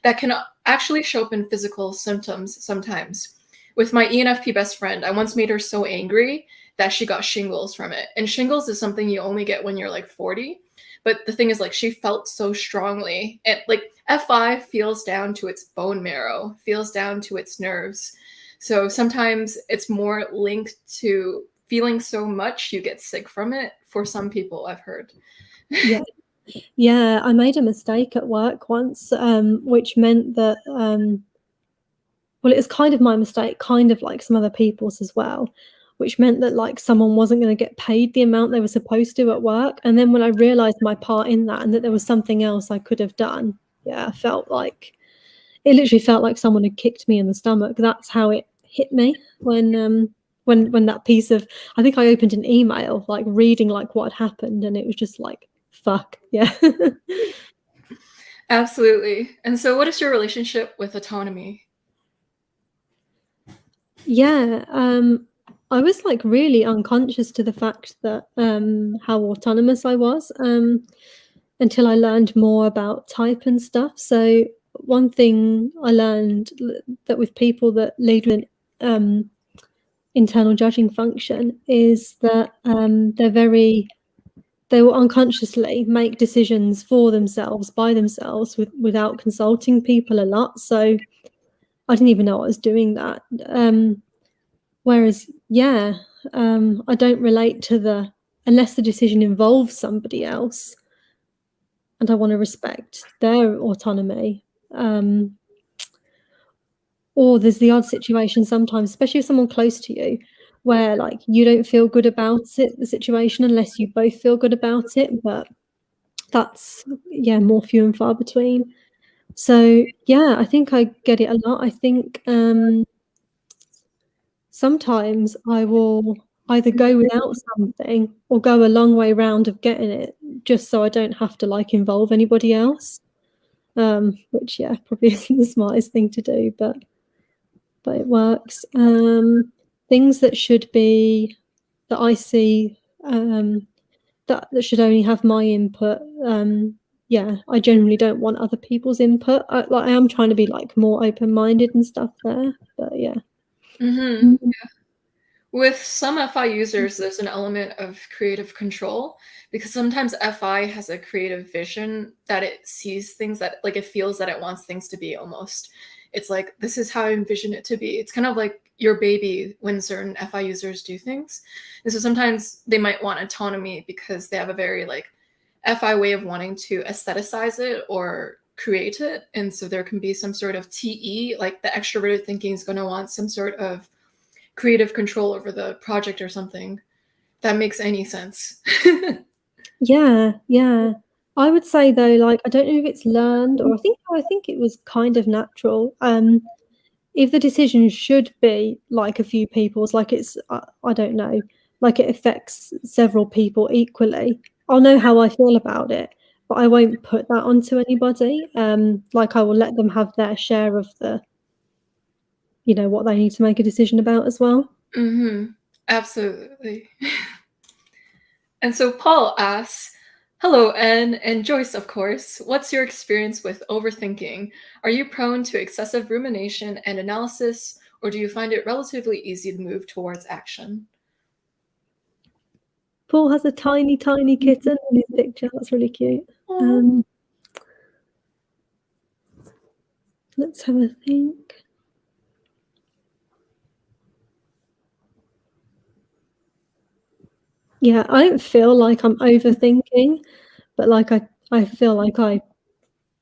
that can actually show up in physical symptoms sometimes. With my ENFP best friend, I once made her so angry that she got shingles from it. And shingles is something you only get when you're like 40. But the thing is, like, she felt so strongly. And like FI feels down to its bone marrow, feels down to its nerves. So sometimes it's more linked to feeling so much you get sick from it. For some people, I've heard. Yeah. Yeah, I made a mistake at work once, which meant that, well, it was kind of my mistake, kind of like some other people's as well, which meant that like someone wasn't going to get paid the amount they were supposed to at work. And then when I realized my part in that and that there was something else I could have done, yeah, I felt like it literally felt like someone had kicked me in the stomach. That's how it hit me when that piece of, I think I opened an email like reading like what had happened, and it was just like fuck, yeah. Absolutely. And so, what is your relationship with autonomy? Yeah, I was like really unconscious to the fact that how autonomous I was until I learned more about type and stuff. So one thing I learned that with people that lead with um, internal judging function is that they will unconsciously make decisions for themselves by themselves without consulting people a lot. So I didn't even know I was doing that. Whereas, yeah, I don't relate to unless the decision involves somebody else and I want to respect their autonomy. Or there's the odd situation sometimes, especially with someone close to you, where like you don't feel good about it, the situation, unless you both feel good about it. But that's, yeah, more few and far between. So, yeah, I think I get it a lot. I think sometimes I will either go without something or go a long way round of getting it just so I don't have to, like, involve anybody else, which, yeah, probably isn't the smartest thing to do, but it works. Things that should be that I see, that should only have my input, yeah, I generally don't want other people's input. I am trying to be, like, more open-minded and stuff there, but yeah. Mm-hmm. With some FI users, there's an element of creative control because sometimes FI has a creative vision that it sees things that, like, it feels that it wants things to be almost. It's like, this is how I envision it to be. It's kind of like your baby when certain FI users do things. And so sometimes they might want autonomy because they have a very, like, FI way of wanting to aestheticize it or create it. And so there can be some sort of TE, like the extroverted thinking is going to want some sort of creative control over the project or something. That makes any sense. Yeah, yeah. I would say though, like, I don't know if it's learned or I think it was kind of natural. If the decision should be like a few people's, like it's, I don't know, like it affects several people equally, I'll know how I feel about it, but I won't put that onto anybody. Like I will let them have their share of what they need to make a decision about as well. Mm-hmm. Absolutely. And so Paul asks, hello, Anne and Joyce, of course. What's your experience with overthinking? Are you prone to excessive rumination and analysis, or do you find it relatively easy to move towards action? Paul has a tiny, tiny kitten in his picture. That's really cute. Aw. Let's have a think. Yeah, I don't feel like I'm overthinking, but like I feel like I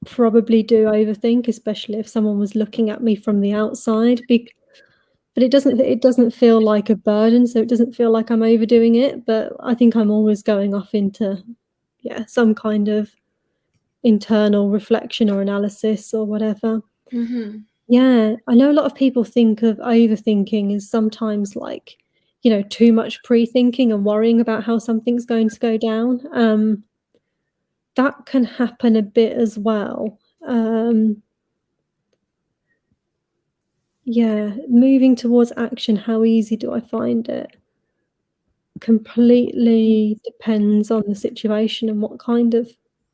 probably do overthink, especially if someone was looking at me from the outside. But it doesn't feel like a burden, so it doesn't feel like I'm overdoing it. But I think I'm always going off into, yeah, some kind of internal reflection or analysis or whatever. Mm-hmm. Yeah, I know a lot of people think of overthinking as sometimes like, too much pre-thinking and worrying about how something's going to go down. That can happen a bit as well. Um, Yeah, moving towards action, how easy do I find it? Completely depends on the situation and what kind of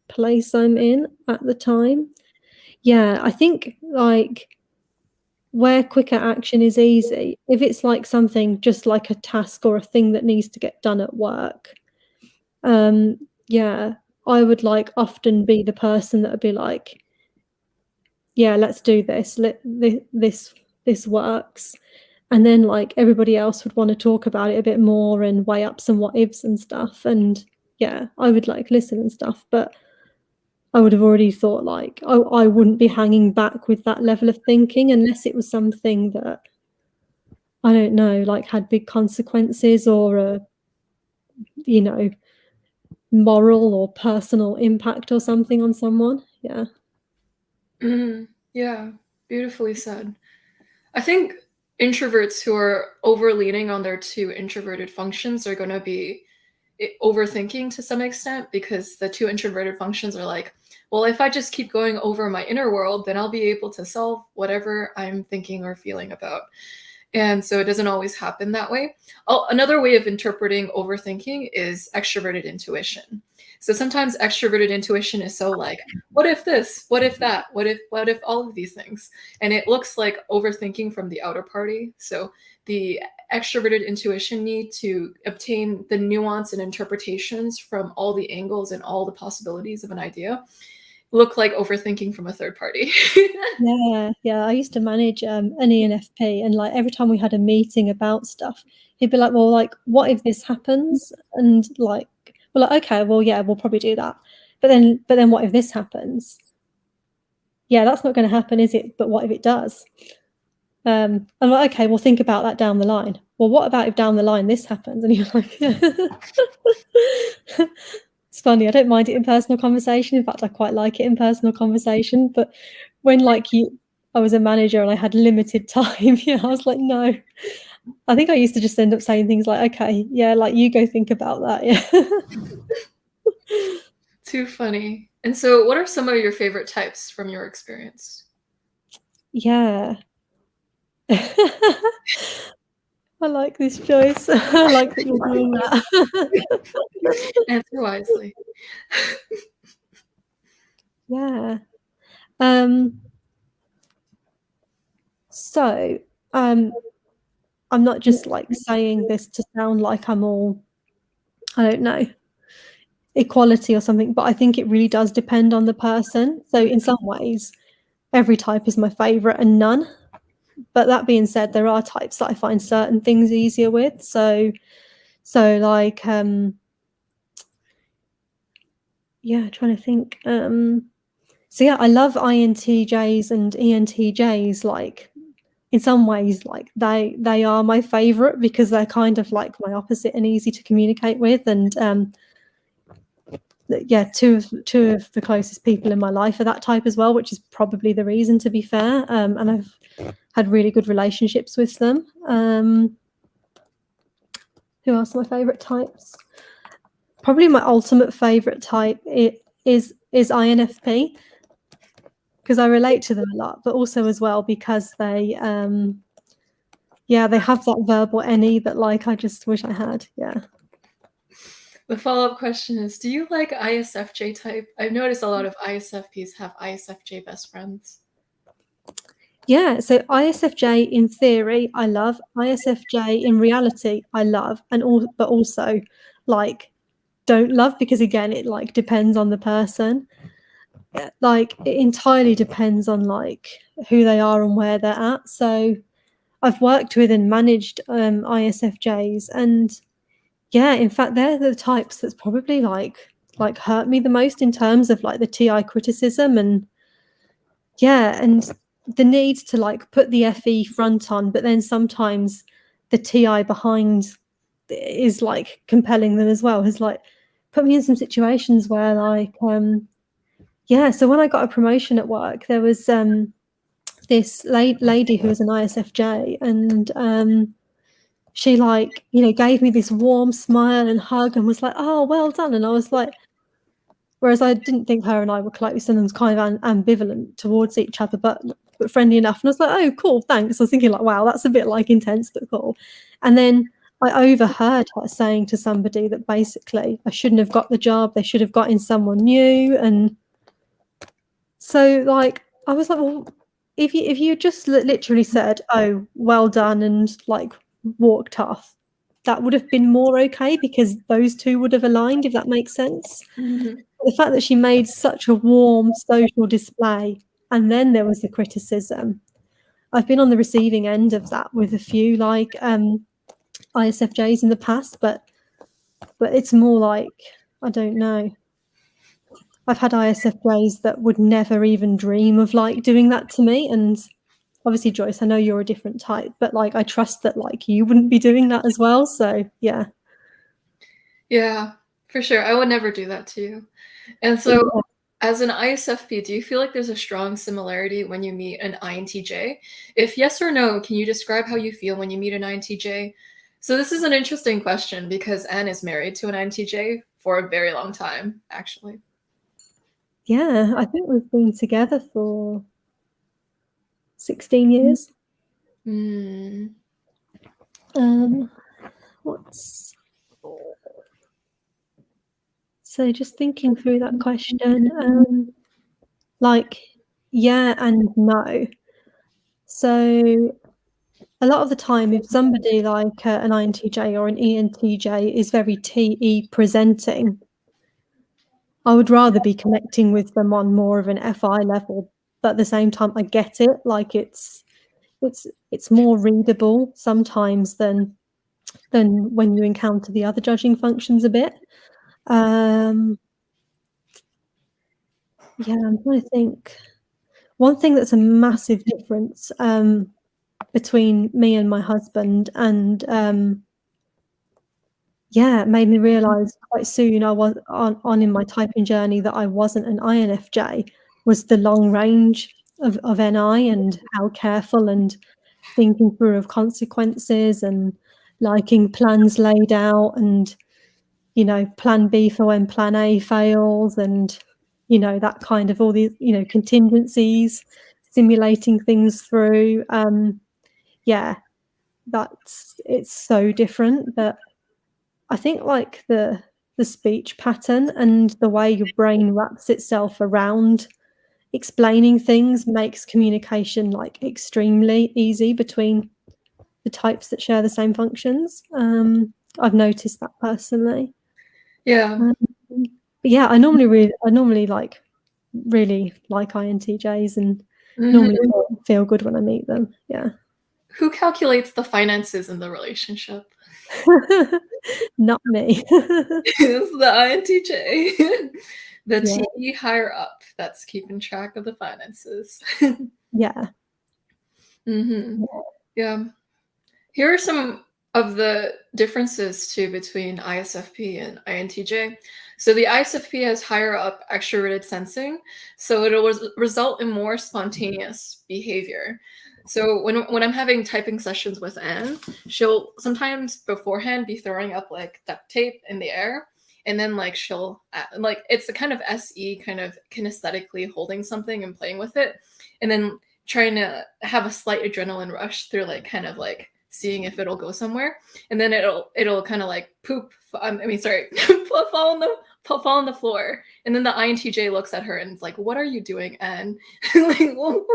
place I'm in at the time. Yeah, I think, like, where quicker action is easy, if it's, like, something just like a task or a thing that needs to get done at work, um, yeah, I would, like, often be the person that would be like, "Yeah, let's do this. This works." And then, like, everybody else would wanna talk about it a bit more and weigh up some what ifs and stuff, and, yeah, I would, like, listen and stuff, but I would have already thought, like, I wouldn't be hanging back with that level of thinking unless it was something that, I don't know, like, had big consequences or a, you know, moral or personal impact or something on someone. Yeah. Yeah, beautifully said. I think introverts who are over leaning on their two introverted functions are going to be overthinking to some extent, because the two introverted functions are like, well, if I just keep going over my inner world, then I'll be able to solve whatever I'm thinking or feeling about. And so it doesn't always happen that way. Oh, another way of interpreting overthinking is extroverted intuition. So sometimes extroverted intuition is so like, what if this? What if that? What if all of these things? And it looks like overthinking from the outer party. So the extroverted intuition need to obtain the nuance and interpretations from all the angles and all the possibilities of an idea look like overthinking from a third party. Yeah, yeah, I used to manage, an ENFP, and, like, every time we had a meeting about stuff, he'd be like, "Well, like, what if this happens?" And, like, we're like, "Okay, well, yeah, we'll probably do that." But then what if this happens? Yeah, that's not gonna happen, is it? But what if it does? I'm like, "Okay, well, think about that down the line." "Well, what about if down the line this happens?" And you're like, "Yeah." It's funny, I don't mind it in personal conversation, in fact, I quite like it in personal conversation, but when, like, I was a manager and I had limited time, yeah, I was like, "No." I think I used to just end up saying things like, "Okay, yeah, like, you go think about that, yeah." Too funny. And so, what are some of your favorite types from your experience? Yeah. I like this, Joyce. I like that you're doing that. Answer wisely. Yeah. Um, so, um, I'm not just, like, saying this to sound like I'm all, I don't know, equality or something, but I think it really does depend on the person. So in some ways, every type is my favorite and none. But that being said, there are types that I find certain things easier with. So like, yeah, trying to think. So yeah, I love INTJs and ENTJs. Like, in some ways, like, they are my favorite because they're kind of like my opposite and easy to communicate with. And yeah, two of the closest people in my life are that type as well, which is probably the reason, to be fair. And I've had really good relationships with them. Who else are my favorite types? Probably my ultimate favorite type is INFP, because I relate to them a lot, but also as well because yeah, they have that verbal NE that, like, I just wish I had. Yeah. The follow-up question is, do you like ISFJ type? I've noticed a lot of ISFPs have ISFJ best friends. Yeah, so ISFJ in theory, I love. ISFJ in reality, I love, but also, like, don't love, because again, it, like, depends on the person. Like, it entirely depends on, like, who they are and where they're at. So I've worked with and managed ISFJs, and yeah, in fact, they're the types that's probably like hurt me the most in terms of, like, the TI criticism. And yeah, and the need to, like, put the FE front on, but then sometimes the TI behind is, like, compelling them as well, has, like, put me in some situations where, like, yeah, so when I got a promotion at work, there was this lady who was an ISFJ, and she, like, gave me this warm smile and hug and was like, "Oh, well done." And I was like, whereas I didn't think her and I were close and was kind of ambivalent towards each other, but but friendly enough. And I was like, oh, cool, thanks. I was thinking like, wow, that's a bit like intense, but cool. And then I overheard her saying to somebody that basically I shouldn't have got the job. They should have got in someone new. And so like, I was like, well, if you just literally said, oh, well done, and like walked off, that would have been more okay, because those two would have aligned, if that makes sense. Mhm. The fact that she made such a warm social display and then there was the criticism. I've been on the receiving end of that with a few like ISFJs in the past, but it's more like, I don't know. I've had ISFJs that would never even dream of like doing that to me. And obviously, Joyce, I know you're a different type, but like I trust that like you wouldn't be doing that as well. So yeah. Yeah, for sure. I would never do that to you. And so, Yeah. as an ISFP, do you feel like there's a strong similarity when you meet an INTJ? If yes or no, can you describe how you feel when you meet an INTJ? So this is an interesting question because Anne is married to an INTJ for a very long time, actually. Yeah, I think we've been together for 16 years. Mm. What's So just thinking through that question, like, yeah and no. So a lot of the time, if somebody like an INTJ or an ENTJ is very TE presenting, I would rather be connecting with them on more of an FI level. But at the same time, I get it. Like it's more readable sometimes than when you encounter the other judging functions a bit. Yeah, I'm trying to think. One thing that's a massive difference between me and my husband, and yeah, it made me realise quite soon I was on in my typing journey that I wasn't an INFJ, was the long range of NI and how careful and thinking through of consequences and liking plans laid out and, you know, plan B for when plan A fails and, you know, that kind of all these, you know, contingencies, simulating things through. Yeah, it's so different. But I think like the speech pattern and the way your brain wraps itself around explaining things makes communication like extremely easy between the types that share the same functions. I've noticed that personally. Yeah. But yeah, I normally like really like INTJs and Mhm. normally feel good when I meet them. Yeah. Who calculates the finances in the relationship? Not me. It's the INTJ. The Yeah. T higher up that's keeping track of the finances. Yeah. Mhm. Yeah. Here are some of the differences too between ISFP and INTJ. So the ISFP has higher up extroverted sensing, so it'll result in more spontaneous behavior. So when I'm having typing sessions with Anne, she'll sometimes beforehand be throwing up like duct tape in the air, and then like she'll like it's a kind of SE kind of kinesthetically holding something and playing with it, and then trying to have a slight adrenaline rush through like kind of like seeing if it'll go somewhere, and then it'll kind of like poop. I mean, sorry, fall on the floor, and then the INTJ looks at her and is like, "What are you doing?" And like, well,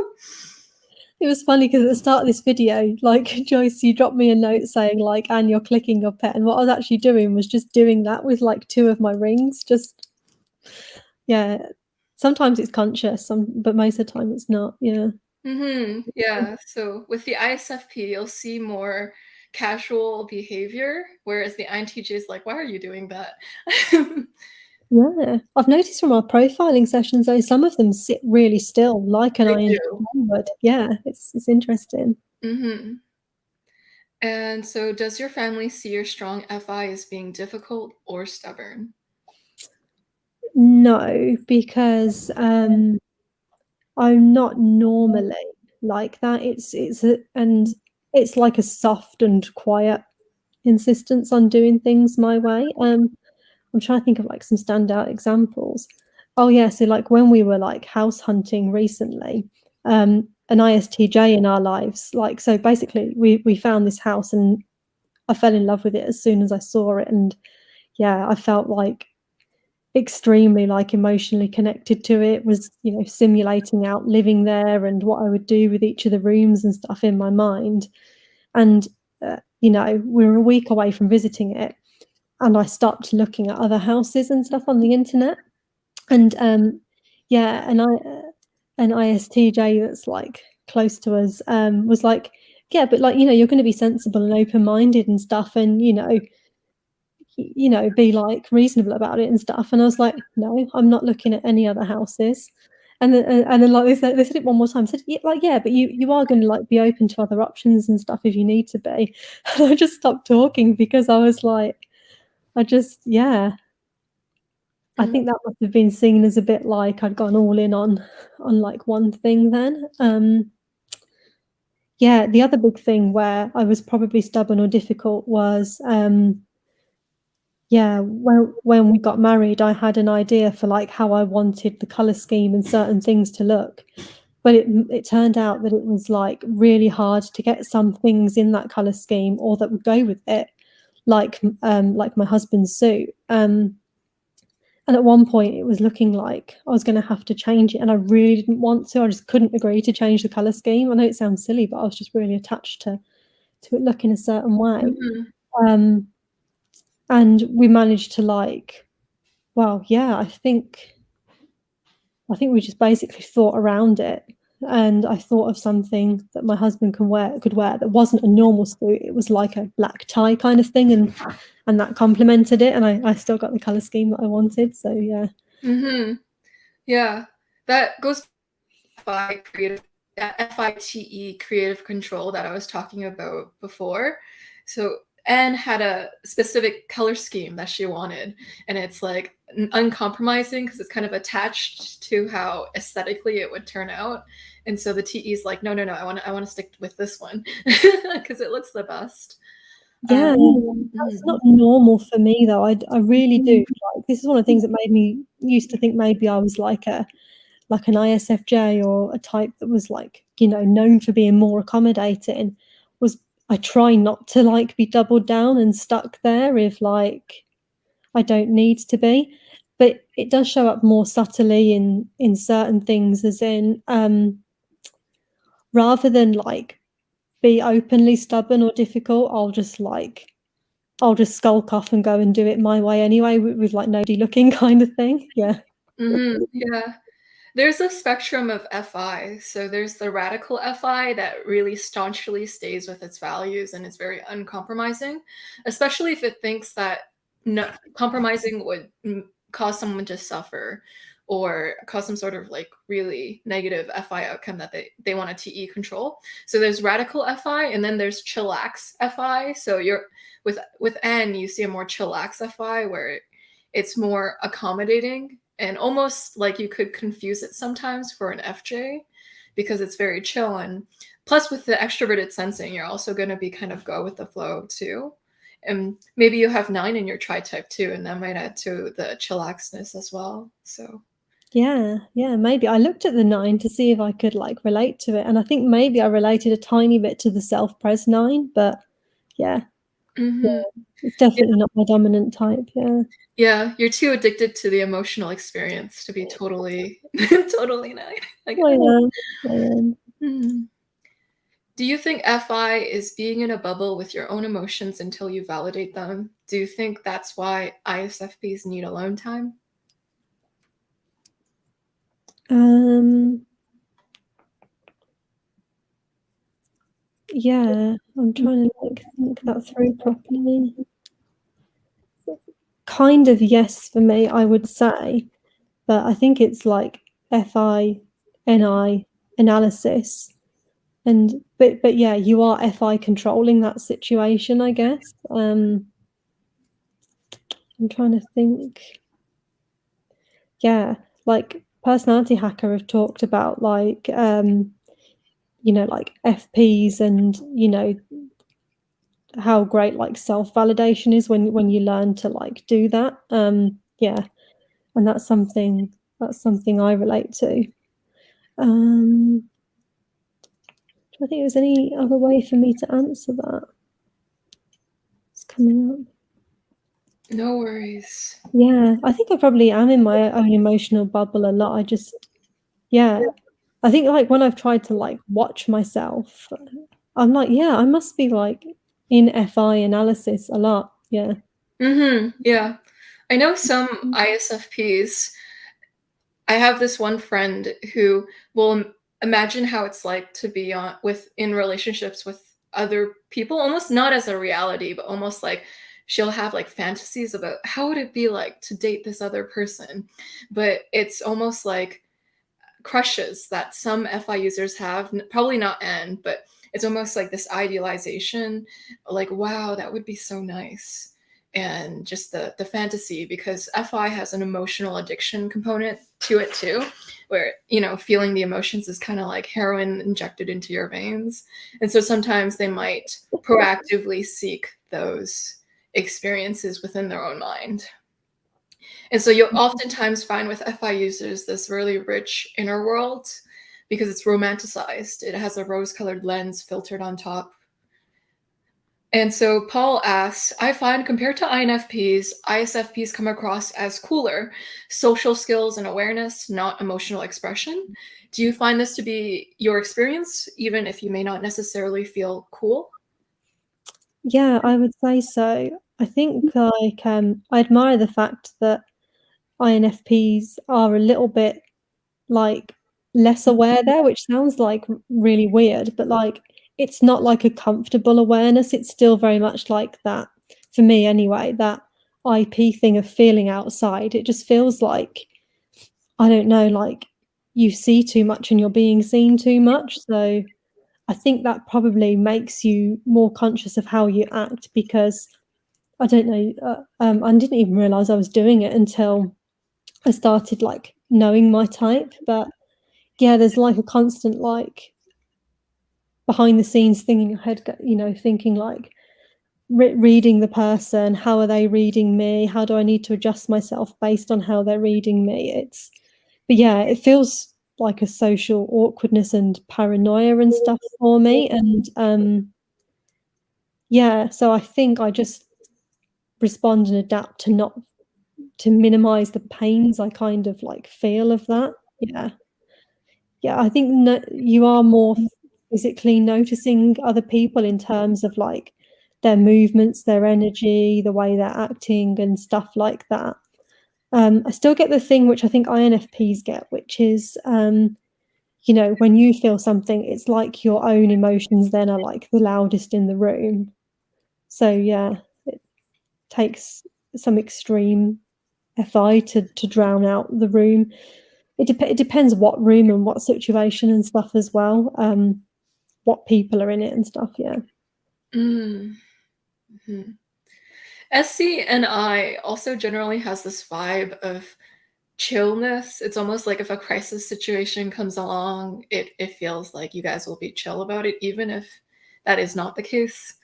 It was funny because at the start of this video, like Joyce, you dropped me a note saying like, "Anne, you're clicking your pen." And what I was actually doing was just doing that with like two of my rings. Just yeah. Sometimes it's conscious, but most of the time it's not. Yeah. yeah. So with the ISFP, you'll see more casual behavior, whereas the INTJ is like, "Why are you doing that?" Yeah. I've noticed from our profiling sessions though, some of them sit really still, like an They INTJ do. would. Yeah, it's interesting. hmm And so, does your family see your strong FI as being difficult or stubborn? No, because I'm not normally like that. And it's like a soft and quiet insistence on doing things my way. I'm trying to think of like some standout examples. Oh yeah, so like when we were like house hunting recently, an ISTJ in our lives. Like, so basically we found this house and I fell in love with it as soon as I saw it. And yeah, I felt like extremely like emotionally connected to it, was, you know, simulating out living there and what I would do with each of the rooms and stuff in my mind. And, you know, we were a week away from visiting it and I stopped looking at other houses and stuff on the internet. And yeah, and an ISTJ that's like close to us was like, yeah, but like, you know, you're going to be sensible and open-minded and stuff, and you know, be like reasonable about it and stuff. And I was like, no, I'm not looking at any other houses. And then like they said it one more time. Said, yeah, like, yeah, but you are going to like be open to other options and stuff if you need to be. And I just stopped talking because I was like, yeah. I Mhm. think that must have been seen as a bit like I'd gone all in on like one thing then. Yeah, the other big thing where I was probably stubborn or difficult was yeah, when we got married, I had an idea for like how I wanted the color scheme and certain things to look. But it turned out that it was like really hard to get some things in that color scheme or that would go with it, like my husband's suit. And at one point, it was looking like I was going to have to change it, and I really didn't want to. I just couldn't agree to change the color scheme. I know it sounds silly, but I was just really attached to it looking a certain way. Mhm. Um, and we managed to like, well, yeah, I think we just basically thought around it, and I thought of something that my husband could wear that wasn't a normal suit. It was like a black tie kind of thing, and that complemented it, and I still got the color scheme that I wanted. So yeah. Mhm. Yeah. That goes by creative FITE creative control that I was talking about before. So Anne had a specific color scheme that she wanted, and it's like uncompromising because it's kind of attached to how aesthetically it would turn out. And so the TE is like, no, no, no, I want to stick with this one because it looks the best. Yeah, that's not Mhm. normal for me though. I really do. Like, this is one of the things that made me used to think maybe I was like an ISFJ or a type that was like, you know, known for being more accommodating, was I try not to like be doubled down and stuck there if like I don't need to be. But it does show up more subtly in certain things, as in rather than like be openly stubborn or difficult, I'll just skulk off and go and do it my way anyway with like nobody looking kind of thing. Yeah. Yeah. There's a spectrum of FI. So there's the radical FI that really staunchly stays with its values and is very uncompromising, especially if it thinks that no, compromising would cause someone to suffer or cause some sort of like really negative FI outcome that they want to TE control. So there's radical FI and then there's chillax FI. So you're with N, you see a more chillax FI where it's more accommodating and almost like you could confuse it sometimes for an FJ because it's very chill. And plus, with the extroverted sensing, you're also going to be kind of go with the flow too. And maybe you have 9 in your tri type too, and that might add to the chillaxness as well. So, Yeah, yeah, maybe. I looked at the 9 to see if I could like relate to it, and I think maybe I related a tiny bit to the self-pres 9, but yeah, yeah, mhm. it's definitely not my dominant type. Yeah. Yeah, you're too addicted to the emotional experience to be totally, totally 9, I I guess. am. I am. Mhm. Do you think FI is being in a bubble with your own emotions until you validate them? Do you think that's why ISFPs need alone time? Um, yeah, I'm trying to like think that through properly. Kind of yes for me, I would say, but I think it's like FI, NI analysis. And but yeah, you are FI controlling that situation, I guess. I'm trying to think. Yeah, like Personality Hacker have talked about like you know, like FPs and you know how great like self-validation is when you learn to like do that. Yeah, and that's something I relate to. Um I think there's any other way for me to answer that. It's coming up. No worries. Yeah, I think I probably am in my own emotional bubble a lot. Yeah, I think like when I've tried to like watch myself, I'm like, yeah, I must be like in FI analysis a lot. Yeah. Yeah. I know some ISFPs. I have this one friend who will imagine how it's like to be in relationships with other people, almost not as a reality, but almost like she'll have like fantasies about how would it be like to date this other person. But it's almost like crushes that some FI users have, probably not N, but it's almost like this idealization, like, wow, that would be so nice. And just the fantasy, because FI has an emotional addiction component to it too, where, feeling the emotions is kind of like heroin injected into your veins. And so sometimes they might proactively seek those experiences within their own mind. And so you'll oftentimes find with FI users this really rich inner world because it's romanticized. It has a rose-colored lens filtered on top. And so Paul asks, I find compared to INFPs, ISFPs come across as cooler, social skills and awareness, not emotional expression. Do you find this to be your experience, even if you may not necessarily feel cool? Yeah, I would say so. I think like I admire the fact that INFPs are a little bit like less aware there, which sounds like really weird, but like it's not like a comfortable awareness. It's still very much like that, for me anyway, that IP thing of feeling outside. It just feels like, I don't know, like you see too much and you're being seen too much. So I think that probably makes you more conscious of how you act because I don't know, I didn't even realize I was doing it until I started like knowing my type. But yeah, there's like a constant like behind the scenes thing in your head, thinking like reading the person, how are they reading me? How do I need to adjust myself based on how they're reading me? But yeah, it feels like a social awkwardness and paranoia and stuff for me. And yeah, so I think I just respond and adapt to minimize the pains I kind of like feel of that. Yeah. Yeah, I think you are more physically noticing other people in terms of like their movements, their energy, the way they're acting and stuff like that. I still get the thing which I think INFPs get, which is when you feel something, it's like your own emotions then are like the loudest in the room. So yeah, it takes some extreme FI to drown out the room. It depends what room and what situation and stuff as well. What people are in it and stuff. Yeah. Mm-hmm. SCNI also generally has this vibe of chillness. It's almost like if a crisis situation comes along, it feels like you guys will be chill about it, even if that is not the case.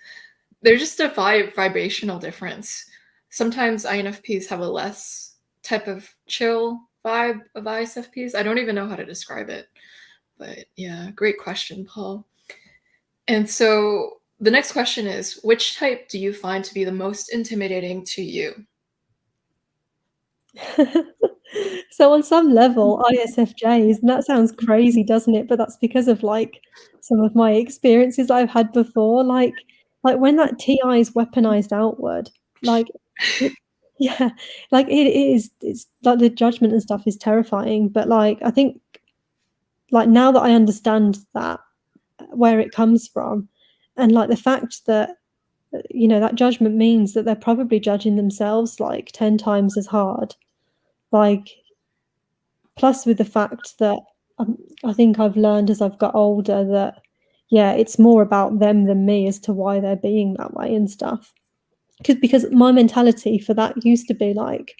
There's just a vibrational difference. Sometimes INFPs have a less type of chill vibe of ISFPs. I don't even know how to describe it. But yeah, great question, Paul. And so the next question is, which type do you find to be the most intimidating to you? So on some level, ISFJs, and that sounds crazy, doesn't it? But that's because of like some of my experiences I've had before. Like when that TI is weaponized outward, like it, yeah, like it's like the judgment and stuff is terrifying. But like I think like now that I understand that where it comes from, and like the fact that that judgment means that they're probably judging themselves like 10 times as hard. Like plus with the fact that I think I've learned as I've got older that yeah, it's more about them than me as to why they're being that way and stuff. Because my mentality for that used to be like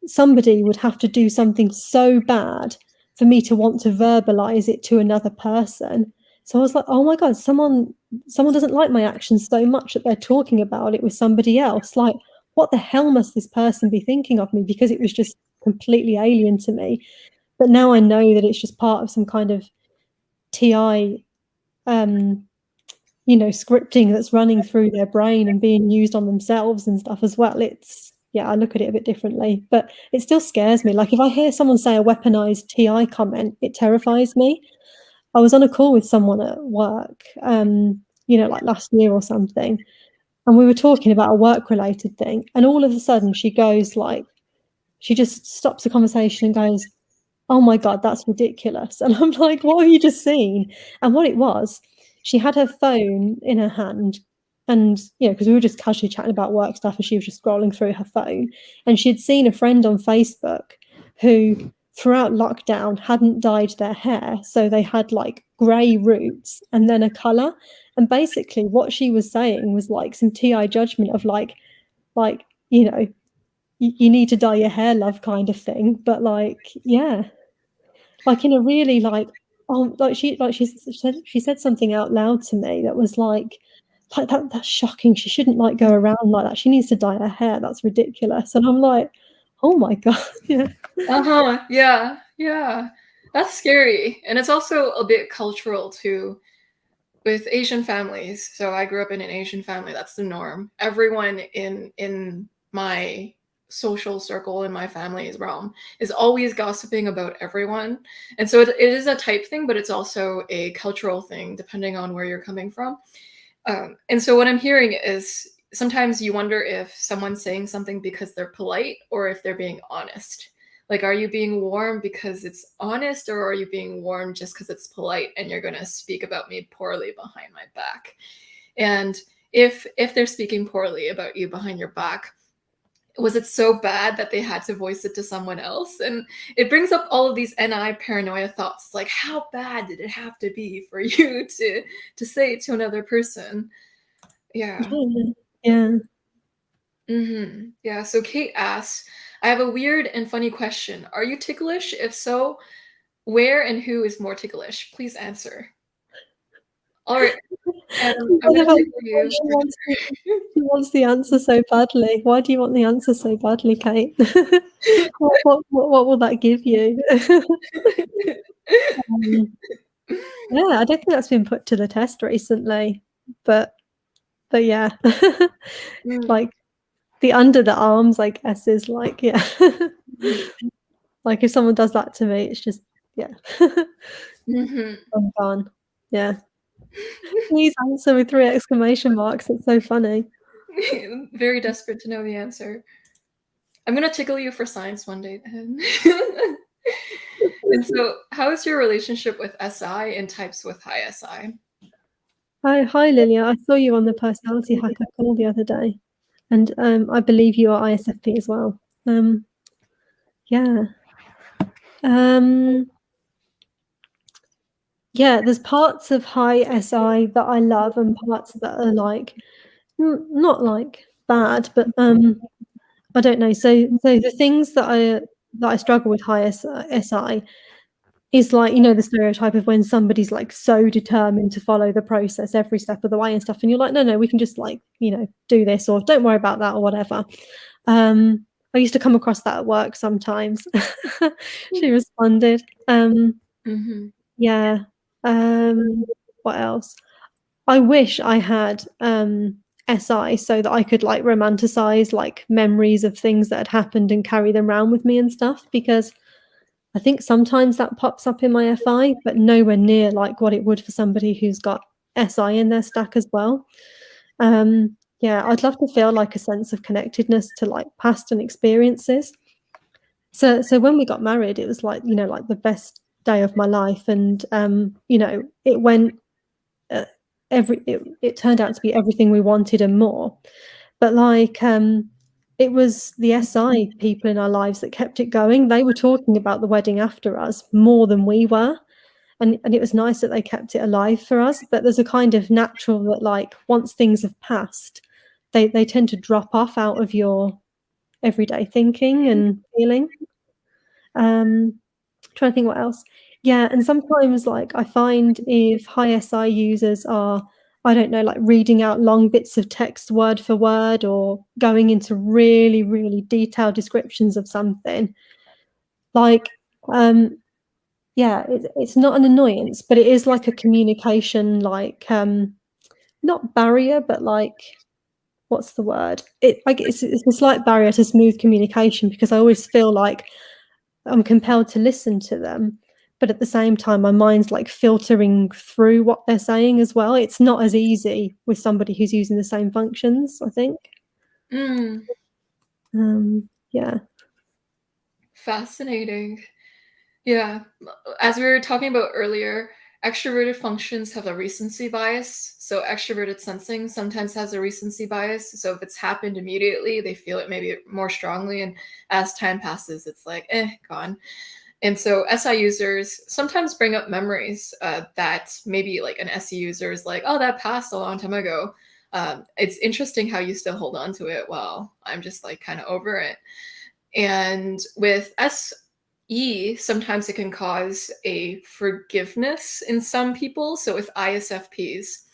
somebody would have to do something so bad for me to want to verbalize it to another person. So I was like, oh my God, someone doesn't like my actions so much that they're talking about it with somebody else. Like, what the hell must this person be thinking of me? Because it was just completely alien to me. But now I know that it's just part of some kind of TI scripting that's running through their brain and being used on themselves and stuff as well. I look at it a bit differently, but it still scares me. Like if I hear someone say a weaponized TI comment, it terrifies me. I was on a call with someone at work, like last year or something, and we were talking about a work-related thing, and all of a sudden she goes like, she just stops the conversation and goes, "Oh my God, that's ridiculous." And I'm like, "What have you just seen?" And what it was, she had her phone in her hand and, because we were just casually chatting about work stuff and she was just scrolling through her phone. And she'd seen a friend on Facebook who, throughout lockdown, hadn't dyed their hair. So they had like grey roots and then a colour. And basically what she was saying was like some TI judgment of like, you know, you need to dye your hair, love, kind of thing. But like, yeah, like in a really like, oh, she said something out loud to me that was like that's shocking. She shouldn't like go around like that. She needs to dye her hair. That's ridiculous. And I'm like, oh my God, yeah. Yeah, yeah. That's scary. And it's also a bit cultural too with Asian families. So I grew up in an Asian family. That's the norm. Everyone in my social circle in my family's realm is always gossiping about everyone. And so it is a type thing, but it's also a cultural thing depending on where you're coming from. And so what I'm hearing is sometimes you wonder if someone's saying something because they're polite or if they're being honest. Like, are you being warm because it's honest, or are you being warm just because it's polite and you're going to speak about me poorly behind my back? And if they're speaking poorly about you behind your back, was it so bad that they had to voice it to someone else? And it brings up all of these NI paranoia thoughts, like how bad did it have to be for you to say it to another person? Yeah. Yeah. Yeah. So Kate asks, I have a weird and funny question. Are you ticklish? If so, where and who is more ticklish? Please answer. All right. And I'm going to tickle you. She wants the answer so badly. Why do you want the answer so badly, Kate? What will that give you? Yeah, I don't think that's been put to the test recently, but yeah, like the under the arms, I guess, is like, yeah. Like if someone does that to me, it's just, yeah. I'm gone. Yeah. Please answer with 3 exclamation marks. It's so funny. Very desperate to know the answer. I'm going to tickle you for science one day then. And so, how is your relationship with SI and types with high SI? Hi, Lilia. I saw you on the personality hacker call the other day, and I believe you are ISFP as well. Yeah. Yeah, there's parts of high SI that I love and parts that are like not like bad, but I don't know. So the things that I struggle with high SI is like, the stereotype of when somebody's like so determined to follow the process every step of the way and stuff, and you're like, no, we can just like, do this, or don't worry about that or whatever. I used to come across that at work sometimes. She responded. Yeah. What else? I wish I had SI so that I could like romanticize like memories of things that had happened and carry them around with me and stuff, because I think sometimes that pops up in my FI, but nowhere near like what it would for somebody who's got SI in their stack as well. Yeah, I'd love to feel like a sense of connectedness to like past and experiences. So when we got married, it was like, like the best day of my life, and it went it turned out to be everything we wanted and more. But like it was the SI people in our lives that kept it going. They were talking about the wedding after us more than we were. And it was nice that they kept it alive for us. But there's a kind of natural that like once things have passed, they tend to drop off out of your everyday thinking and feeling. Trying to think what else. Yeah, and sometimes like I find if high SI users are, I don't know, like reading out long bits of text word for word or going into really, really detailed descriptions of something, like yeah, it's not an annoyance, but it is like a communication, like, not barrier, but like, what's the word? It's a slight barrier to smooth communication because I always feel like I'm compelled to listen to them, but at the same time, my mind's like filtering through what they're saying as well. It's not as easy with somebody who's using the same functions, I think. Mm, Yeah. fascinating. Yeah. As we were talking about earlier, extroverted functions have a recency bias. So extroverted sensing sometimes has a recency bias. So if it's happened immediately, they feel it maybe more strongly. And as time passes, it's like, gone. And so SI users sometimes bring up memories that maybe like an SE user is like, oh, that passed a long time ago. It's interesting how you still hold on to it while I'm just like kind of over it. And with SE, sometimes it can cause a forgiveness in some people. So with ISFPs,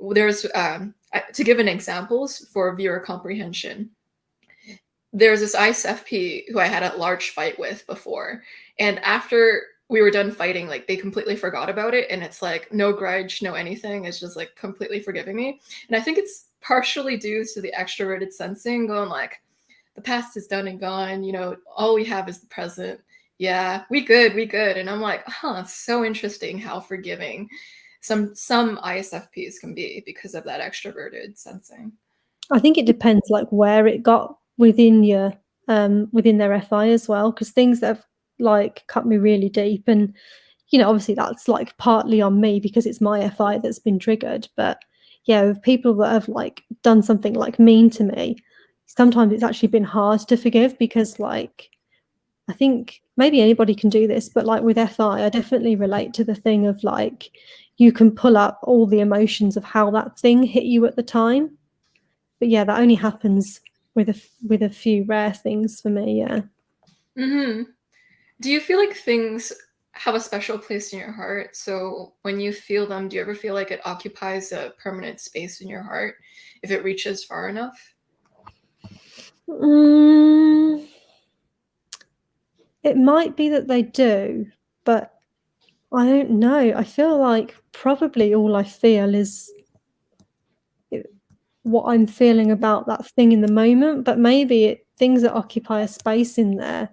there's to give an examples for viewer comprehension. There's this ISFP who I had a large fight with before, and after we were done fighting, like they completely forgot about it, and it's like no grudge, no anything. It's just like completely forgiving me, and I think it's partially due to the extroverted sensing going like, the past is done and gone. You know, all we have is the present. Yeah, we good, we good. And I'm like, it's so interesting how forgiving some ISFPs can be because of that extroverted sensing. I think it depends like where it got within your within their FI as well, because things that have like cut me really deep, and obviously that's like partly on me because it's my FI that's been triggered. But yeah, with people that have like done something like mean to me, sometimes it's actually been hard to forgive because like I think maybe anybody can do this, but like with FI, I definitely relate to the thing of like you can pull up all the emotions of how that thing hit you at the time. But yeah, that only happens with a few rare things for me. Yeah. Hmm. Do you feel like things have a special place in your heart? So when you feel them, do you ever feel like it occupies a permanent space in your heart if it reaches far enough? Mm, it might be that they do, but I don't know. I feel like probably all I feel is what I'm feeling about that thing in the moment, but maybe things that occupy a space in there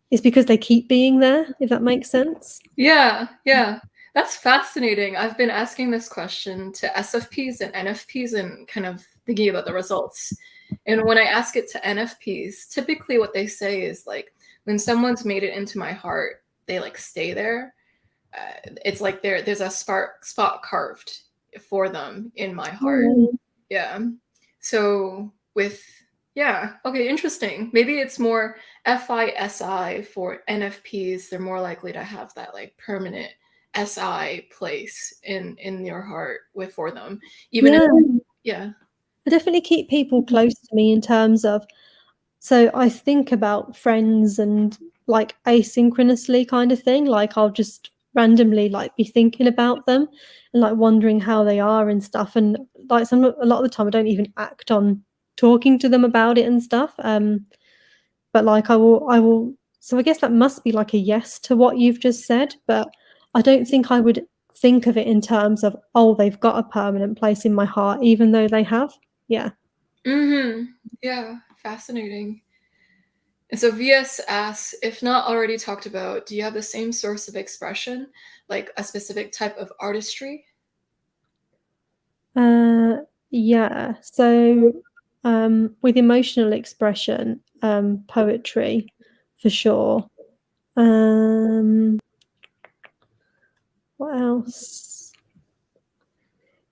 is because they keep being there, if that makes sense. Yeah, yeah. That's fascinating. I've been asking this question to SFPs and NFPs and kind of thinking about the results. And when I ask it to NFPs, typically what they say is like, when someone's made it into my heart, they like stay there. It's like there's a spot carved for them in my heart. Oh, Yeah. So with yeah, okay, interesting. Maybe it's more FISI for NFPs. They're more likely to have that like permanent SI place in your heart with for them, even if yeah. yeah. I definitely keep people close to me in terms of, so I think about friends and like asynchronously kind of thing. Like I'll just randomly like be thinking about them and like wondering how they are and stuff. And like a lot of the time I don't even act on talking to them about it and stuff. But like I will so I guess that must be like a yes to what you've just said, but I don't think I would think of it in terms of, oh, they've got a permanent place in my heart, even though they have. Yeah. Mhm. Yeah, fascinating. And so VS asks, if not already talked about, do you have the same source of expression, like a specific type of artistry? Yeah. So with emotional expression, poetry for sure. Um, what else?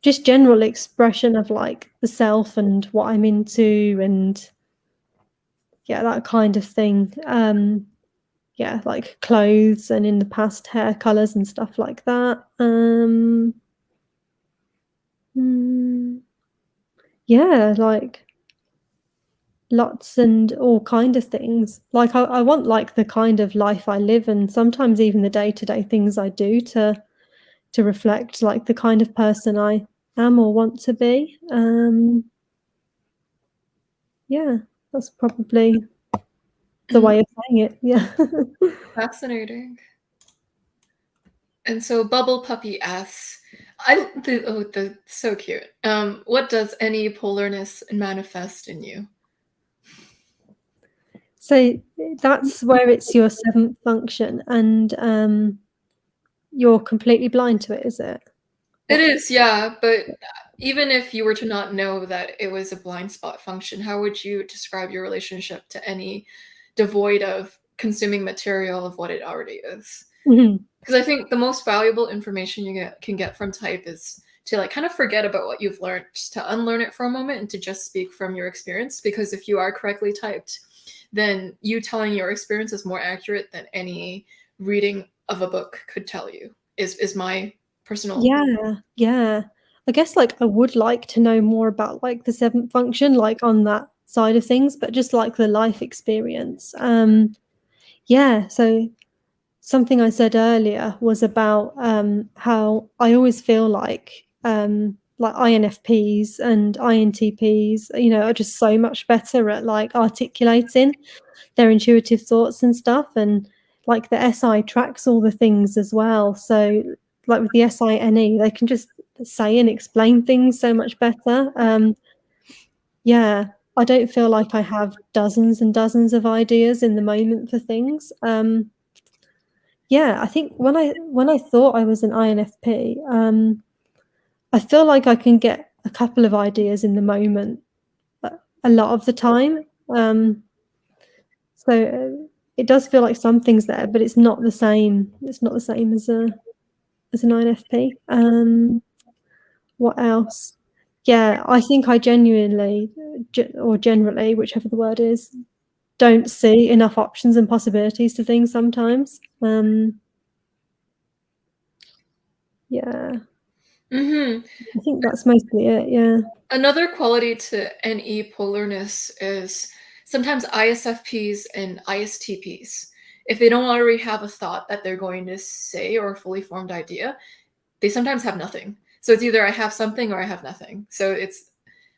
Just general expression of like the self and what I'm into and yeah, that kind of thing. Yeah, like clothes and in the past hair colors and stuff like that. Mm, yeah, like lots and all kind of things. Like I want like the kind of life I live and sometimes even the day-to-day things I do to reflect like the kind of person I am or want to be. Yeah, that's probably the Mhm. way of saying it. Yeah. Fascinating. And so Bubble Puppy asks, so cute. What does any polarness manifest in you? So that's where it's your seventh function, and you're completely blind to it, is it? It What? is, yeah, but even if you were to not know that it was a blind spot function, how would you describe your relationship to any devoid of consuming material of what it already is? Mhm. Because I think the most valuable information can get from type is to like kind of forget about what you've learned, just to unlearn it for a moment and to just speak from your experience. Because if you are correctly typed, then you telling your experience is more accurate than any reading of a book could tell you. Is my personal. Yeah. I guess, like, I would like to know more about, like, the seventh function, like, on that side of things, but just, like, the life experience. Yeah, so something I said earlier was about, how I always feel like INFPs and INTPs, are just so much better at, like, articulating their intuitive thoughts and stuff, and, like, the SI tracks all the things as well, so, like, with the SINE, they can just say and explain things so much better, yeah, I don't feel like I have dozens and dozens of ideas in the moment for things, yeah, I think when I thought I was an INFP, I feel like I can get a couple of ideas in the moment a lot of the time, so, it does feel like something's there, but it's not the same as an INFP. What else? Yeah, I think I genuinely, or generally, whichever the word is, don't see enough options and possibilities to things sometimes. Yeah, Mhm. I think that's mostly it, yeah. Another quality to NE polarness is sometimes ISFPs and ISTPs. If they don't already have a thought that they're going to say or a fully formed idea, they sometimes have nothing. So it's either I have something or I have nothing. So it's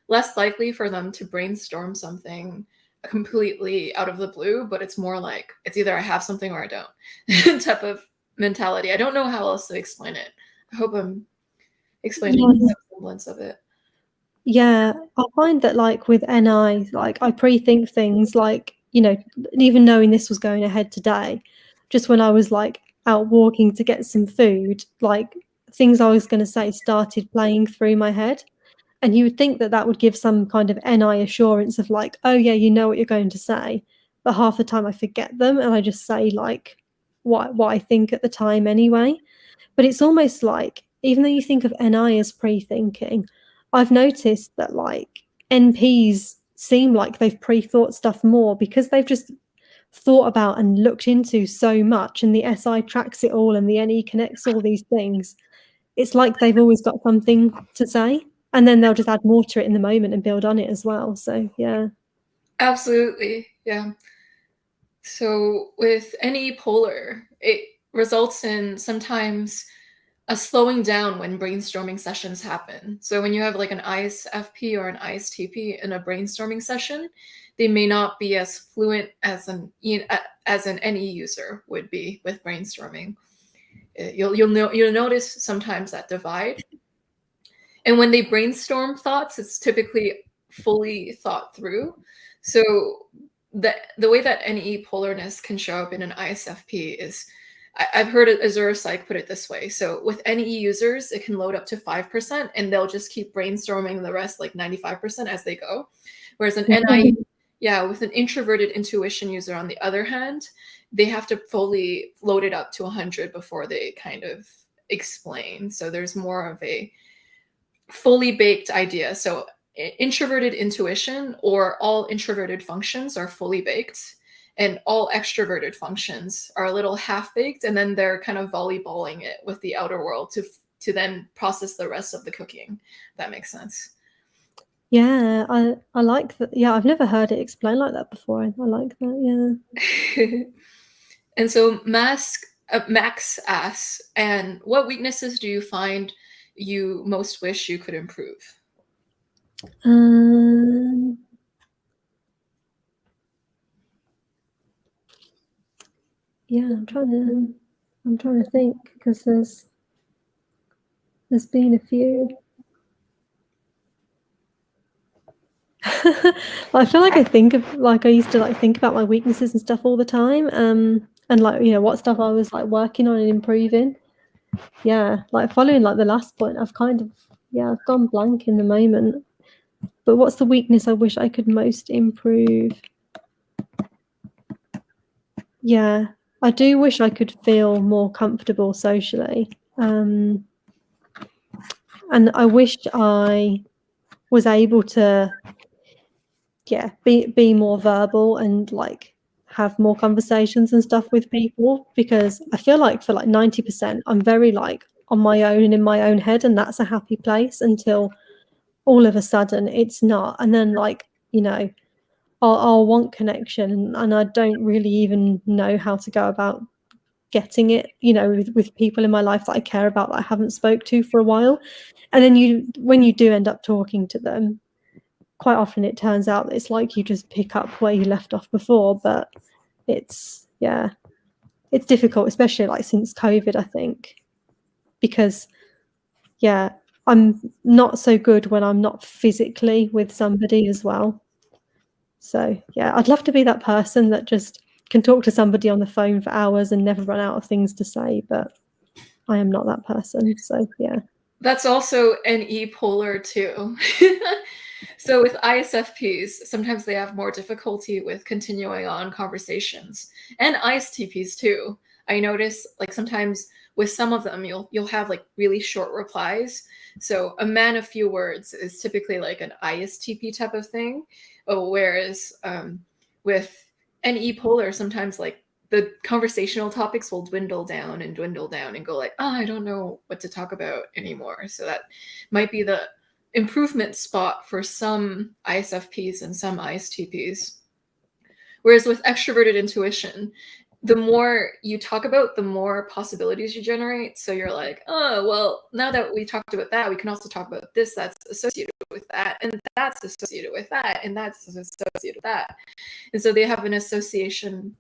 less likely for them to brainstorm something completely out of the blue, but it's more like it's either I have something or I don't type of mentality. I don't know how else to explain it. I hope I'm explaining Yeah. some semblance of it. Yeah, I find that, like, with NI, like, I pre-think things, like, even knowing this was going ahead today, just when I was, like, out walking to get some food, like, things I was gonna say started playing through my head, and you would think that that would give some kind of NI assurance of, like, "Oh, yeah, you know what you're going to say," but half the time I forget them, and I just say, like, what I think at the time anyway. But it's almost like, even though you think of NI as pre-thinking, I've noticed that, like, NPs seem like they've pre-thought stuff more because they've just thought about and looked into so much, and the SI tracks it all and the NE connects all these things. It's like they've always got something to say, and then they'll just add more to it in the moment and build on it as well, so yeah. Absolutely. Yeah. So with any polar, it results in sometimes a slowing down when brainstorming sessions happen. So when you have like an ISFP or an ISTP in a brainstorming session, they may not be as fluent as an NE user would be with brainstorming. You'll notice sometimes that divide. And when they brainstorm thoughts, it's typically fully thought through. So the way that NE polarness can show up in an ISFP is I've heard Azure Psych put it this way. So with NE users, it can load up to 5% and they'll just keep brainstorming the rest like 95% as they go. Whereas an NI, yeah, with an introverted intuition user on the other hand, they have to fully load it up to 100 before they kind of explain. So there's more of a fully baked idea. So introverted intuition or all introverted functions are fully baked and all extroverted functions are a little half baked and then they're kind of volleyballing it with the outer world to then process the rest of the cooking. If that makes sense. Yeah, I like that. Yeah, I've never heard it explained like that before. I like that, yeah. And so Max asks, and what weaknesses do you find you most wish you could improve? Um, yeah, I'm trying to. I'm trying to think because there's been a few. I feel like I used to think about my weaknesses and stuff all the time, and what stuff I was working on and improving. Yeah, following the last point, I've gone blank in the moment. But what's the weakness I wish I could most improve? Yeah, I do wish I could feel more comfortable socially, and I wish I was able to be more verbal and have more conversations and stuff with people, because I feel like for 90% I'm very on my own and in my own head, and that's a happy place until all of a sudden it's not, and then I'll want connection, and I don't really even know how to go about getting it, with people in my life that I care about that I haven't spoke to for a while. And then when you do end up talking to them, quite often it turns out that it's you just pick up where you left off before. But it's difficult, especially since COVID, I think, because I'm not so good when I'm not physically with somebody as well. So I'd love to be that person that just can talk to somebody on the phone for hours and never run out of things to say, but I am not that person. So That's also an E-polar too. So with ISFPs, sometimes they have more difficulty with continuing on conversations, and ISTPs too. I notice sometimes with some of them, you'll have really short replies. So a man of few words is typically an ISTP type of thing, whereas with an E-polar, sometimes the conversational topics will dwindle down and go oh, I don't know what to talk about anymore. So that might be the improvement spot for some ISFPs and some ISTPs. Whereas with extroverted intuition, the more you talk about, the more possibilities you generate. So you're oh, well, now that we talked about that, we can also talk about this that's associated with that, and that's associated with that, and that's associated with that. And so they have an association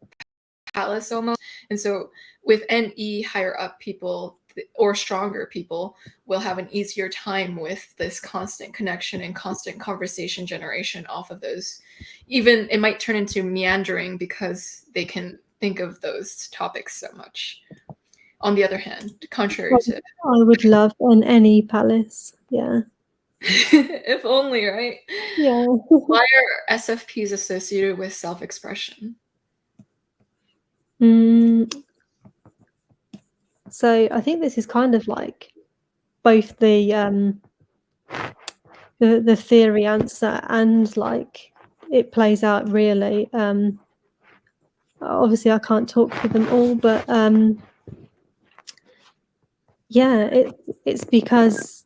palace almost. And so with NE higher up people or stronger people will have an easier time with this constant connection and constant conversation generation off of those. Even it might turn into meandering because they can think of those topics so much. On the other hand, contrary to I would love an NE palace. Yeah. if only, right? Yeah. Why are SFPs associated with self-expression? So I think this is kind of both the theory answer and it plays out really. Obviously I can't talk for them all, but it's because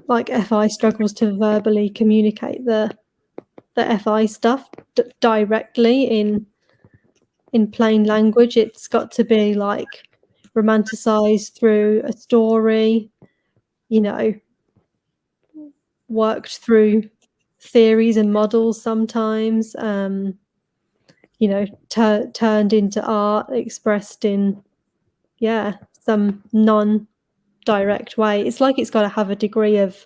FI struggles to verbally communicate the FI stuff directly in plain language. It's got to be romanticized through a story, worked through theories and models sometimes, turned into art, expressed in some non-direct way. It's it's got to have a degree of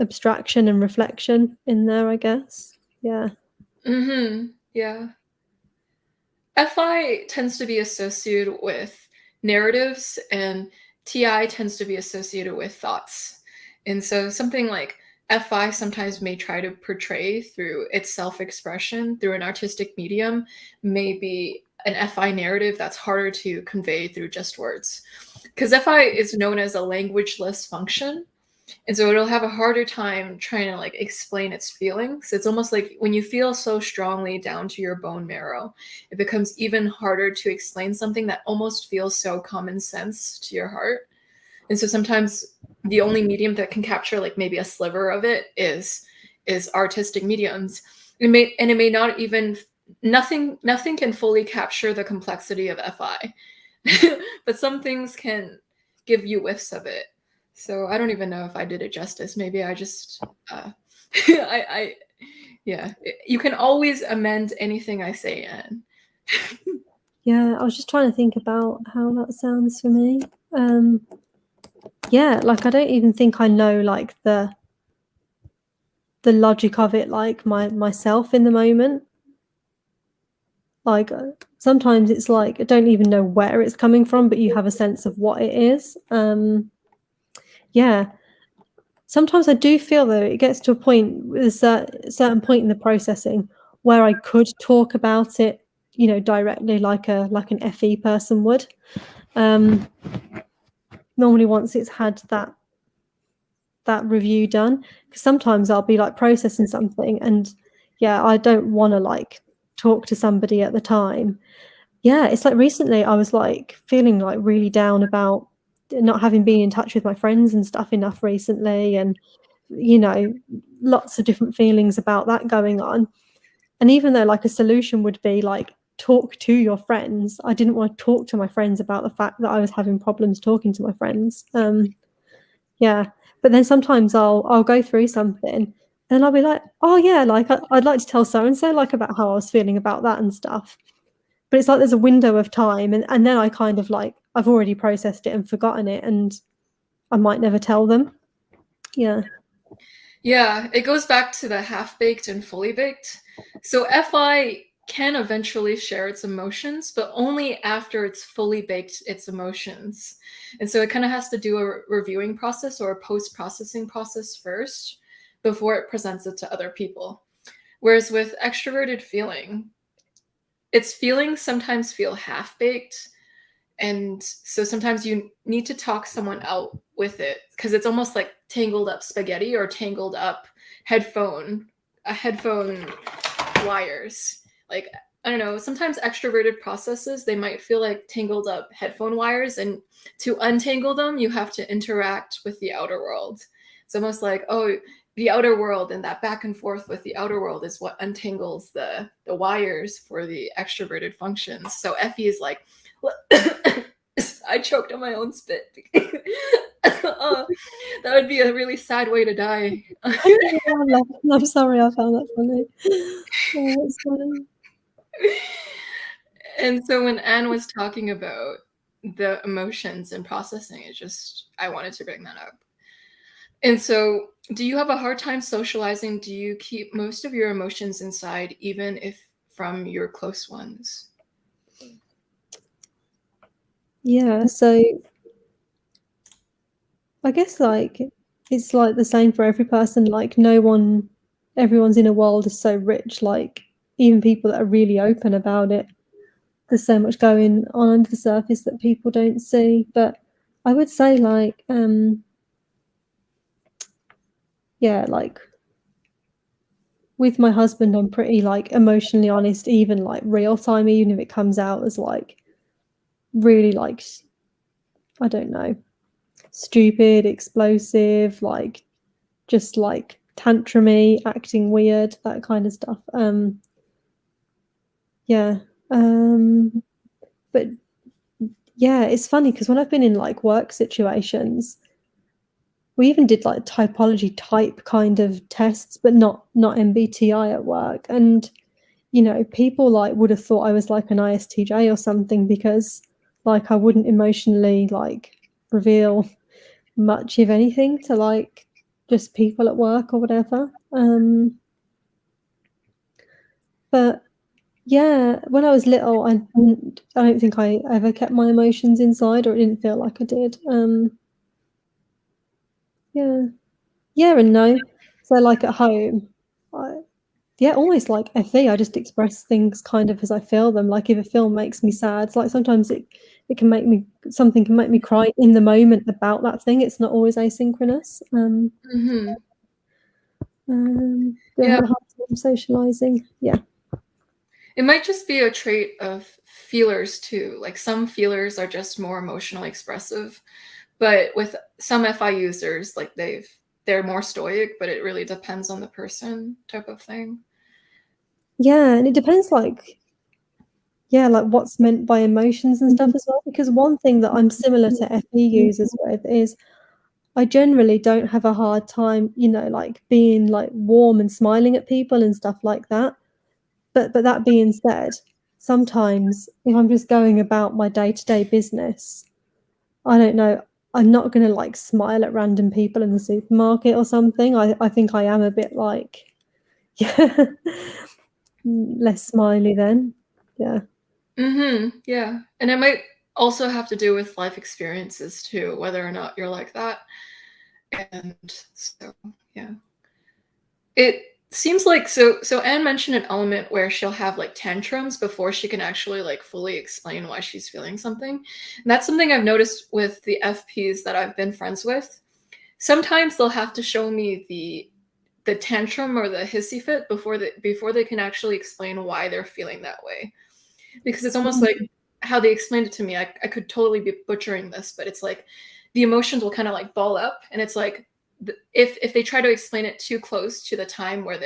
abstraction and reflection in there, I guess. Yeah. Yeah. FI tends to be associated with narratives, and TI tends to be associated with thoughts. And so something like FI sometimes may try to portray through its self-expression through an artistic medium may be an FI narrative that's harder to convey through just words. Because FI is known as a languageless function. And so it'll have a harder time trying to explain its feelings. It's almost like when you feel so strongly down to your bone marrow, it becomes even harder to explain something that almost feels so common sense to your heart. And so sometimes the only medium that can capture maybe a sliver of it is artistic mediums. It may not even nothing can fully capture the complexity of FI. But some things can give you whiffs of it. So I don't even know if I did it justice. Maybe I just yeah. You can always amend anything I say in. Yeah, I was just trying to think about how that sounds for me. Yeah, like I don't even think I know like the logic of it like myself in the moment. Like sometimes it's like I don't even know where it's coming from, but you have a sense of what it is. Yeah. Sometimes I do feel though it gets to a point with a certain point in the processing where I could talk about it, you know, directly like an FE person would. Normally once it's had that review done, because sometimes I'll be like processing something and yeah, I don't want to like talk to somebody at the time. Yeah, it's like recently I was like feeling like really down about not having been in touch with my friends and stuff enough recently, and you know, lots of different feelings about that going on. And even though like a solution would be like talk to your friends, I didn't want to talk to my friends about the fact that I was having problems talking to my friends. Yeah, but then sometimes I'll go through something and I'll be like, oh yeah, like I'd like to tell so and so like about how I was feeling about that and stuff. But it's like there's a window of time, and then I kind of like I've already processed it and forgotten it, and I might never tell them. Yeah. Yeah, it goes back to the half-baked and fully baked. So FI can eventually share its emotions, but only after it's fully baked its emotions. And so it kind of has to do a reviewing process or a post-processing process first before it presents it to other people. Whereas with extroverted feeling, its feelings sometimes feel half-baked, and so sometimes you need to talk someone out with it because it's almost like tangled up spaghetti or tangled up headphone headphone wires. Like, I don't know, sometimes extroverted processes, they might feel like tangled up headphone wires, and to untangle them you have to interact with the outer world. It's almost like, oh, the outer world and that back and forth with the outer world is what untangles the wires for the extroverted functions. So Effie is like, I choked on my own spit. That would be a really sad way to die. I'm sorry, I found that funny. Oh, that's funny. And so when Anne was talking about the emotions and processing, I wanted to bring that up. And so, do you have a hard time socializing? Do you keep most of your emotions inside, even if from your close ones? Yeah, so I guess like it's like the same for every person. Like everyone's inner world is so rich. Like even people that are really open about it, there's so much going on under the surface that people don't see. But I would say like yeah, like with my husband, I'm pretty like emotionally honest, even like real time, even if it comes out as like really like I don't know, stupid, explosive, like just like tantrumy, acting weird, that kind of stuff. Yeah. But yeah, it's funny because when I've been in like work situations, we even did like typology type kind of tests, but not MBTI at work. And you know, people like would have thought I was like an ISTJ or something because like I wouldn't emotionally like reveal much of anything to like just people at work or whatever. But yeah, when I was little, I don't think I ever kept my emotions inside, or it didn't feel like I did. Yeah. Yeah and no. So, like, at home, I yeah, almost like FE, I just express things kind of as I feel them. Like, if a film makes me sad, it's like sometimes it can make me something can make me cry in the moment about that thing. It's not always asynchronous. Mm-hmm. Do I Yeah, have a hard time socializing? Yeah. it might just be a trait of feelers too. Like some feelers are just more emotionally expressive, but with some FI users, like they're more stoic, but it really depends on the person type of thing. Yeah, and it depends, like yeah, like what's meant by emotions and stuff as well, because one thing that I'm similar to FE users with is I generally don't have a hard time, you know, like being like warm and smiling at people and stuff like that. But that being said, sometimes if I'm just going about my day-to-day business, I don't know, I'm not going to like smile at random people in the supermarket or something. I think I am a bit like, yeah, less smiley then. Yeah. Yeah. And it might also have to do with life experiences too, whether or not you're like that. And so, yeah. It seems like so Anne mentioned an element where she'll have like tantrums before she can actually like fully explain why she's feeling something. And that's something I've noticed with the FPs that I've been friends with. Sometimes they'll have to show me the tantrum or the hissy fit before they can actually explain why they're feeling that way. Because it's almost like how they explained it to me. I could totally be butchering this, but it's like the emotions will kind of like ball up, and it's like if they try to explain it too close to the time where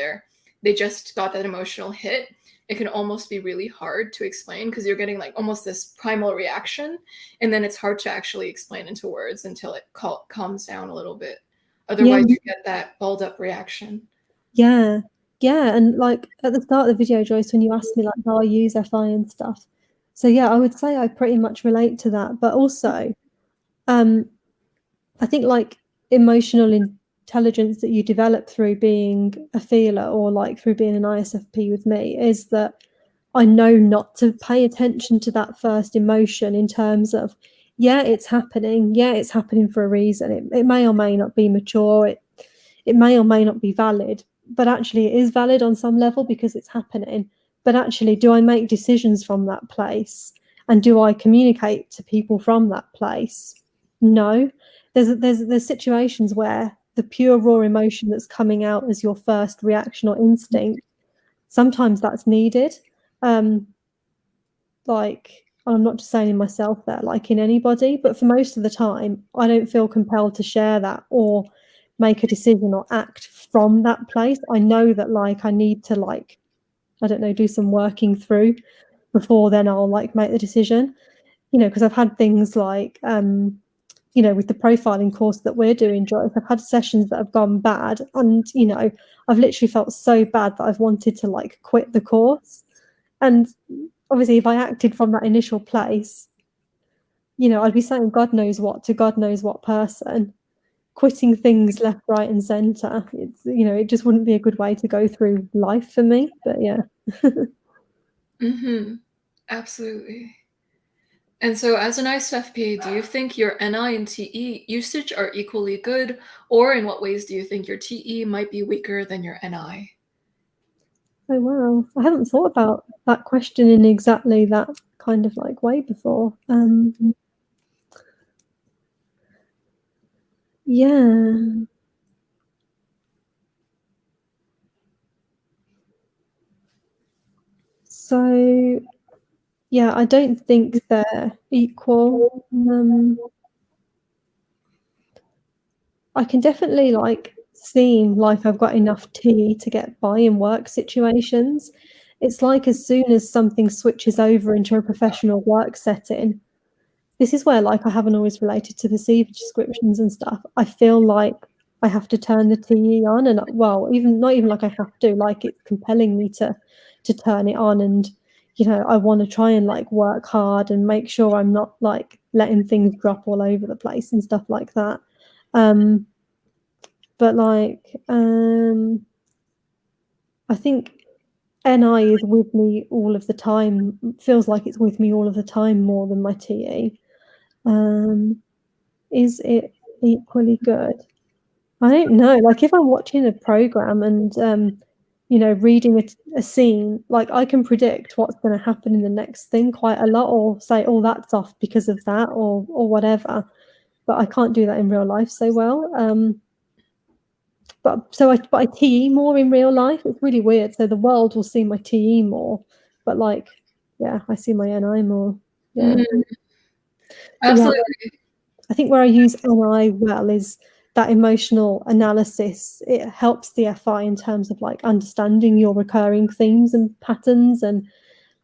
they just got that emotional hit, it can almost be really hard to explain because you're getting like almost this primal reaction, and then it's hard to actually explain into words until it calms down a little bit. Yeah. Otherwise, you get that balled up reaction. Yeah. Yeah. And like at the start of the video, Joyce, when you asked me like how I use FI and stuff. So yeah, I would say I pretty much relate to that. But also, I think like emotional intelligence that you develop through being a feeler or like through being an ISFP with me is that I know not to pay attention to that first emotion in terms of, yeah, it's happening. Yeah, it's happening for a reason. It may or may not be mature. It may or may not be valid, but actually it is valid on some level because it's happening. But actually, do I make decisions from that place? And do I communicate to people from that place? No. There's situations where the pure raw emotion that's coming out as your first reaction or instinct, sometimes that's needed. Like, I'm not just saying in myself there, like in anybody, but for most of the time, I don't feel compelled to share that or make a decision or act from that place. I know that like I need to like, I don't know, do some working through before then I'll like make the decision, you know, because I've had things like, you know, with the profiling course that we're doing, Joyce, I've had sessions that have gone bad and, you know, I've literally felt so bad that I've wanted to like quit the course. And obviously, if I acted from that initial place, you know, I'd be saying God knows what to God knows what person, quitting things left, right, and centre. It's, you know, it just wouldn't be a good way to go through life for me. But yeah. Absolutely. And so, as an ISFP, do you think your NI and TE usage are equally good, or in what ways do you think your TE might be weaker than your NI? Oh wow, I haven't thought about that question in exactly that kind of like way before. Yeah. So yeah, I don't think they're equal. I can definitely like seem like I've got enough tea to get by in work situations. It's like as soon as something switches over into a professional work setting, this is where like I haven't always related to the CV descriptions and stuff. I feel like I have to turn the TE on and well, even not even like I have to, like it's compelling me to turn it on and you know, I want to try and like work hard and make sure I'm not like letting things drop all over the place and stuff like that. But like I think NI is with me all of the time, feels like it's with me all of the time more than my TE. Is it equally good? I don't know. Like if I'm watching a program and you know, reading a scene, like I can predict what's going to happen in the next thing quite a lot, or say, "Oh, that's off because of that," or whatever. But I can't do that in real life so well. But I TE more in real life. It's really weird. So the world will see my TE more, but like, yeah, I see my NI more. Yeah, but yeah, Absolutely. I think where I use NI well is that emotional analysis. It helps the FI in terms of like understanding your recurring themes and patterns and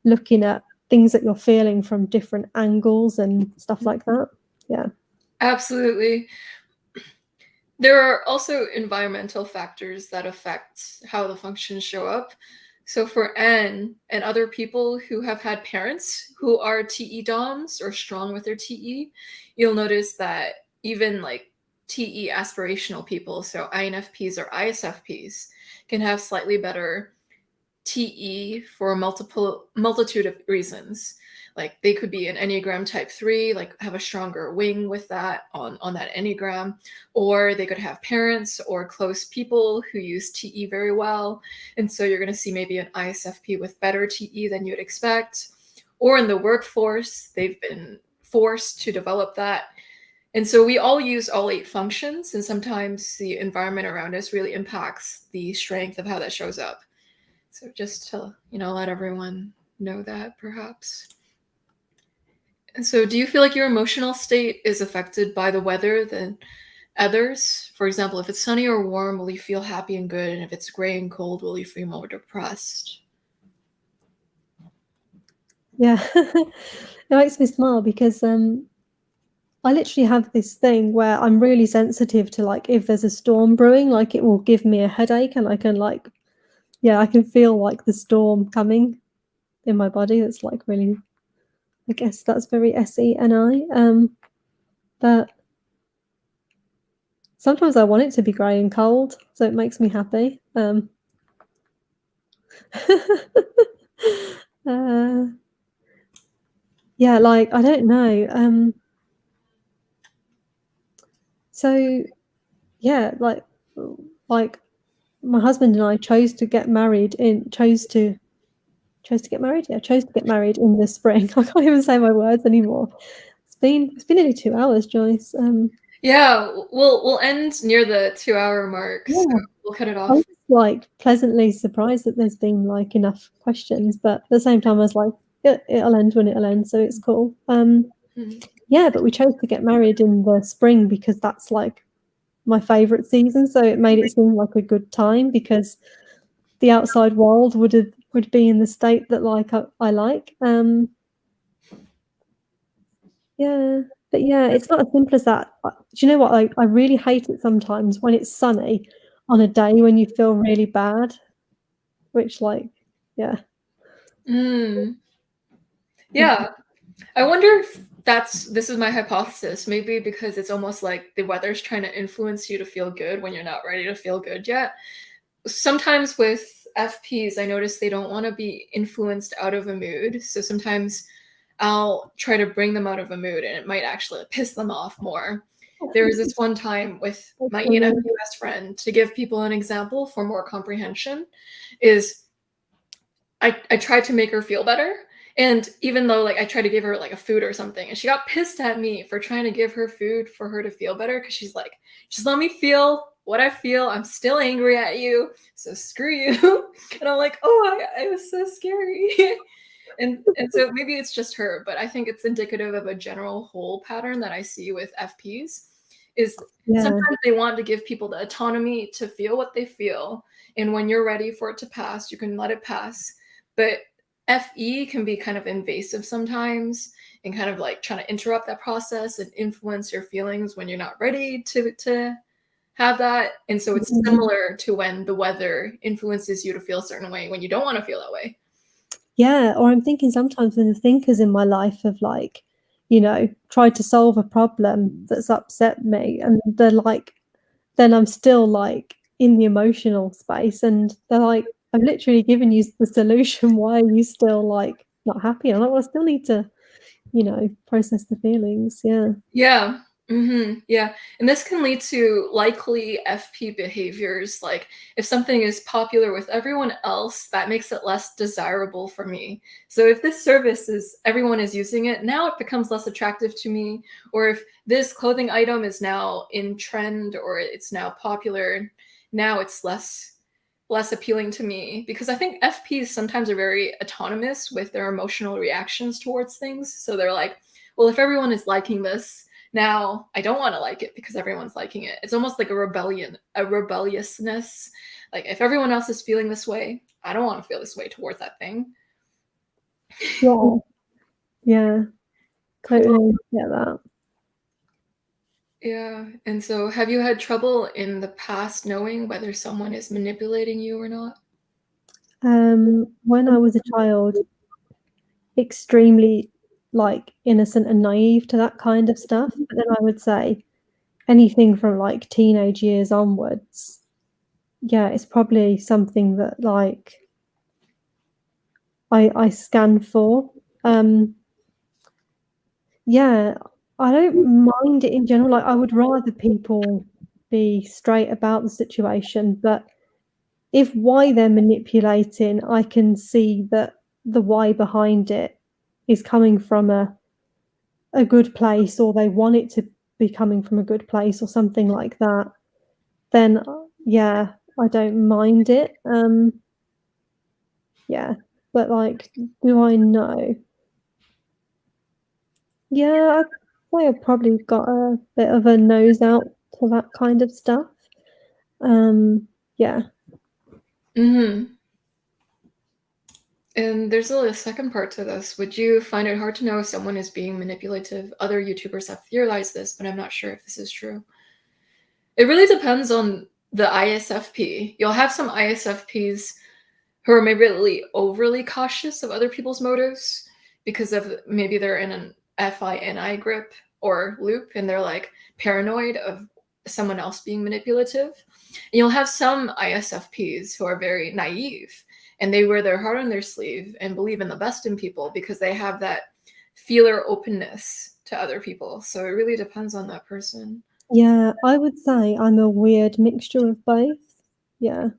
looking at things that you're feeling from different angles and stuff like that. Yeah. Absolutely. There are also environmental factors that affect how the functions show up. So for N and other people who have had parents who are TE DOMs or strong with their TE, you'll notice that even like TE aspirational people, so INFPs or ISFPs, can have slightly better TE for multitude of reasons. Like they could be an Enneagram type 3, like have a stronger wing with that on that Enneagram, or they could have parents or close people who use TE very well. And so you're going to see maybe an ISFP with better TE than you'd expect. Or in the workforce, they've been forced to develop that. And so we all use all 8 functions, and sometimes the environment around us really impacts the strength of how that shows up. So just to, let everyone know that perhaps. And so do you feel like your emotional state is affected by the weather than others? For example, if it's sunny or warm, will you feel happy and good? And if it's gray and cold, will you feel more depressed? Yeah. It makes me smile because, I literally have this thing where I'm really sensitive to, like, if there's a storm brewing, like, it will give me a headache and I can, like yeah, I can feel, like, the storm coming in my body. It's, like, really I guess that's very SENI, but sometimes I want it to be grey and cold, so it makes me happy, uh, yeah, like, I don't know, so, yeah, like, my husband and I chose to get married in chose to get married? Yeah, chose to get married in the spring. I can't even say my words anymore. It's been nearly 2 hours, Joyce, Yeah, we'll end near the 2-hour mark, so yeah. we'll cut it I was, off. like, pleasantly surprised that there's been, like, enough questions, but at the same time, I was like, It'll end when it'll end, so it's cool." Mhm. Yeah, but we chose to get married in the spring because that's, like, my favourite season, so it made it seem like a good time because the outside world would be in the state that, like, I like, yeah, but yeah, it's not as simple as that. Do you know what? I really hate it sometimes when it's sunny on a day when you feel really bad, which, like yeah. Mm. Mhm. Yeah. I wonder if this is my hypothesis, maybe because it's almost like the weather's trying to influence you to feel good when you're not ready to feel good yet. Sometimes with FPs, I notice they don't want to be influenced out of a mood. So sometimes I'll try to bring them out of a mood and it might actually piss them off more. There was this one time with That's my funny. ENFP best friend, to give people an example for more comprehension, is I tried to make her feel better. And even though like I tried to give her like a food or something, and she got pissed at me for trying to give her food for her to feel better because she's like, just let me feel what I feel. I'm still angry at you, so screw you. And I'm like, oh, I was so scary. And so maybe it's just her, but I think it's indicative of a general whole pattern that I see with FPs is Yeah, sometimes they want to give people the autonomy to feel what they feel. And when you're ready for it to pass, you can let it pass. But FE can be kind of invasive sometimes and kind of like trying to interrupt that process and influence your feelings when you're not ready to have that. And so it's mhm. similar to when the weather influences you to feel a certain way when you don't want to feel that way. Yeah, or I'm thinking sometimes with the thinkers in my life have, like, tried to solve a problem that's upset me, and they're like then I'm still, like, in the emotional space, and they're like, "I've literally given you the solution, why are you still, like, not happy?" I'm like, "Well, I still need to, process the feelings." Yeah. Yeah. Yeah. And this can lead to likely FP behaviors. Like if something is popular with everyone else, that makes it less desirable for me. So if this service is everyone is using it, now it becomes less attractive to me. Or if this clothing item is now in trend or it's now popular, now it's less appealing to me because I think FPs sometimes are very autonomous with their emotional reactions towards things. So they're like, well, if everyone is liking this, now I don't want to like it because everyone's liking it. It's almost like a rebellion, a rebelliousness. Like if everyone else is feeling this way, I don't want to feel this way towards that thing. Yeah. Yeah, Cool. totally get that. Yeah. And so have you had trouble in the past knowing whether someone is manipulating you or not? When I was a child, extremely, like, innocent and naive to that kind of stuff, but then I would say anything from, like, teenage years onwards, yeah, it's probably something that, like, I scan for. Um, yeah, I don't mind it in general, like, I would rather people be straight about the situation, but if why they're manipulating, I can see that the why behind it is coming from a good place, or they want it to be coming from a good place or something like that, then, yeah, I don't mind it. Yeah, but, like, do I know? Yeah, I'd say I've probably got a bit of a nose out to that kind of stuff. Yeah. Mhm. And there's a second part to this. Would you find it hard to know if someone is being manipulative? Other YouTubers have theorized this, but I'm not sure if this is true. It really depends on the ISFP. You'll have some ISFPs who are maybe really overly cautious of other people's motives because of maybe they're in an FINI grip or loop and they're like paranoid of someone else being manipulative. And you'll have some ISFPs who are very naive and they wear their heart on their sleeve and believe in the best in people because they have that feeler openness to other people. So it really depends on that person. Yeah, I would say I'm a weird mixture of both. Yeah.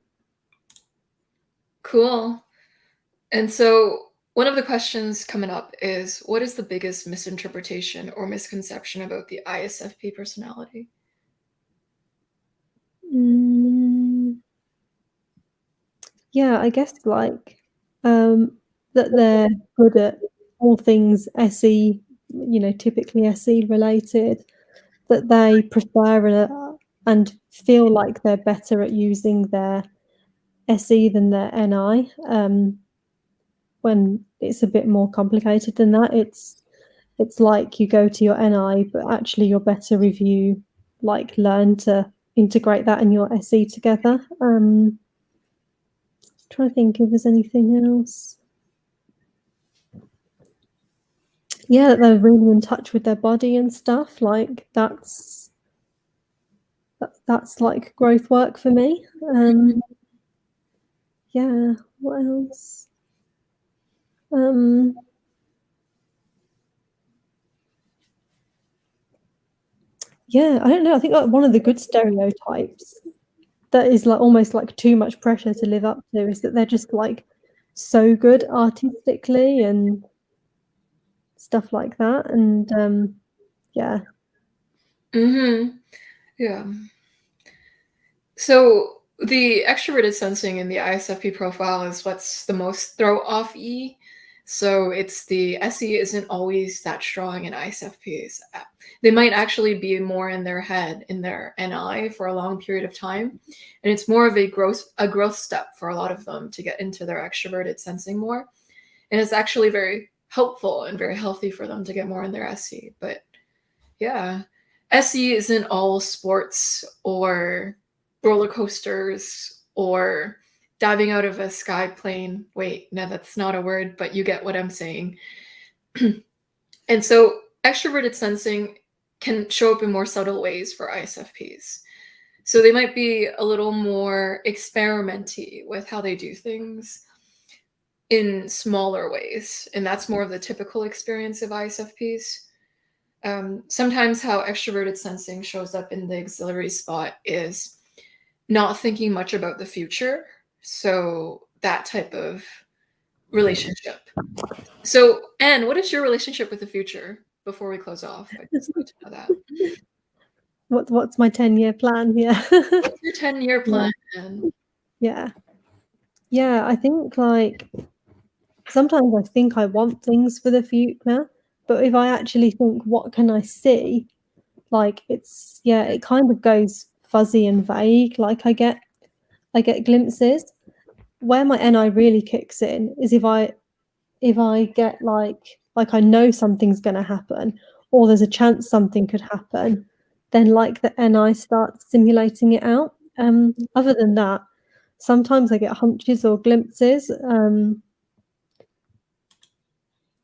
Cool. And so one of the questions coming up is what is the biggest misinterpretation or misconception about the ISFP personality? Mm, yeah, I guess, like, that they're good at all things SE, typically SE related, that they prefer and feel like they're better at using their SE than their NI, when it's a bit more complicated than that. It's like you go to your NI, but actually you're better if you, like, learn to integrate that and your SE together. Trying to think if there's anything else. Yeah, that they're really in touch with their body and stuff, like, that's, like, growth work for me. Yeah, what else? Um, yeah, I don't know, I think, like, one of the good stereotypes that is, like, almost, like, too much pressure to live up to is that they're just, like, so good artistically and stuff like that, and, yeah. Mhm. Yeah. So the extroverted sensing in the ISFP profile is what's the most throw off E. So it's the SE isn't always that strong in ISFPs. They might actually be more in their head, in their NI for a long period of time. And it's more of a growth step for a lot of them to get into their extroverted sensing more. And it's actually very helpful and very healthy for them to get more in their SE. But yeah. SE isn't all sports or roller coasters or diving out of a sky plane. Wait, no, that's not a word, but you get what I'm saying. And so extroverted sensing can show up in more subtle ways for ISFPs. So they might be a little more experimenty with how they do things in smaller ways. And that's more of the typical experience of ISFPs. Sometimes how extroverted sensing shows up in the auxiliary spot is not thinking much about the future. So that type of relationship. So, Anne, what is your relationship with the future before we close off? I'd just like to know that. What's my 10-year plan? Yeah. What's your 10-year Yeah, plan, Anne? yeah. Yeah, I think, like, sometimes I think I want things for the future, but if I actually think, "What can I see?" Like, it kind of goes fuzzy and vague, like, I get glimpses. Where my NI really kicks in is if I get, like, I know something's gonna happen or there's a chance something could happen, then, like, the NI starts simulating it out. Other than that, sometimes I get hunches or glimpses,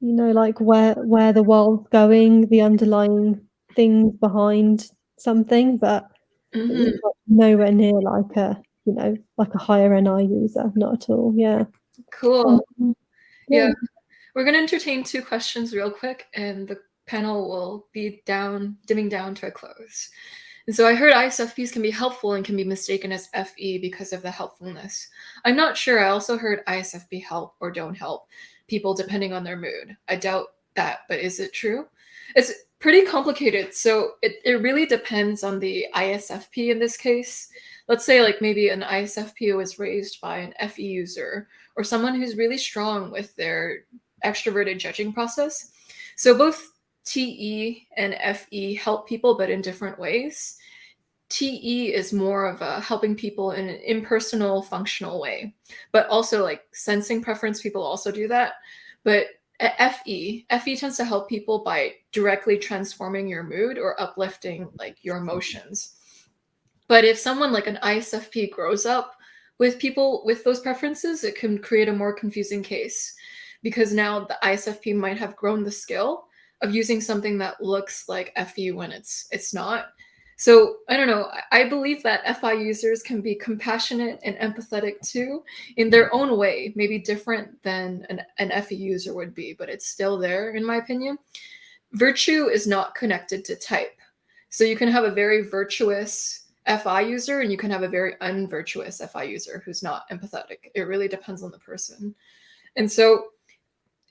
like where the world's going, the underlying things behind something, but Mhm. nowhere near like a higher NI user, not at all. Yeah. Cool. Um, yeah. Yeah. We're gonna entertain 2 questions real quick, and the panel will be dimming down to a close. And so I heard ISFPs can be helpful and can be mistaken as FE because of the helpfulness. I'm not sure. I also heard ISFP help or don't help people depending on their mood. I doubt that, but is it true? It's pretty complicated. So it really depends on the ISFP in this case. Let's say like maybe an ISFP was raised by an FE user or someone who's really strong with their extroverted judging process. So both TE and FE help people, but in different ways. TE is more of a helping people in an impersonal, functional way, but also like sensing preference. People also do that. But FE tends to help people by directly transforming your mood or uplifting like your emotions. But if someone like an ISFP grows up with people with those preferences, it can create a more confusing case because now the ISFP might have grown the skill of using something that looks like FE when it's not. So I don't know. I believe that FI users can be compassionate and empathetic too in their own way, maybe different than an FE user would be, but it's still there in my opinion. Virtue is not connected to type. So you can have a very virtuous FI user and you can have a very unvirtuous FI user who's not empathetic. It really depends on the person. And so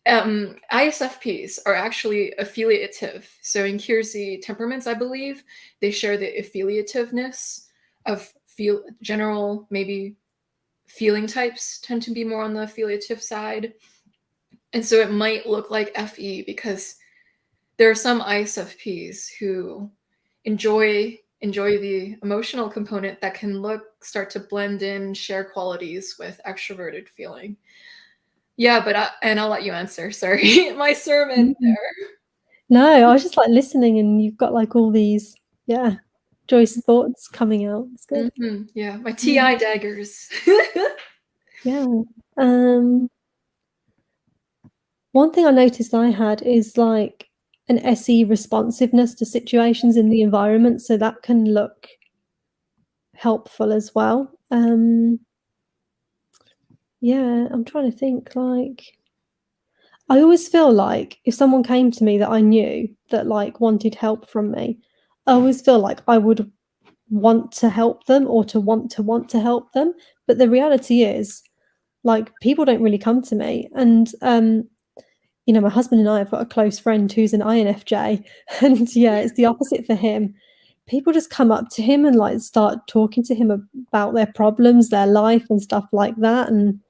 ISFPs are actually affiliative. So in Kiersey temperaments, I believe, they share the affiliativeness of general, maybe feeling types tend to be more on the affiliative side. And so it might look like FE because there are some ISFPs who enjoy the emotional component that can start to blend in, share qualities with extroverted feeling. Yeah, but and I'll let you answer. Sorry, my sermon Mhm. there. No, I was just like listening, and you've got like all these, Joyce thoughts coming out. It's good. Yeah, my Mm, TI daggers. yeah. Um, One thing I noticed I had is like an SE responsiveness to situations in the environment, so that can look helpful as well. Yeah, I'm trying to think like I always feel like if someone came to me that I knew that like wanted help from me, I always feel like I would want to help them or to want to help them. But the reality is, like, people don't really come to me. And my husband and I have got a close friend who's an INFJ, and yeah, it's the opposite for him. People just come up to him and like start talking to him about their problems, their life, and stuff like that. And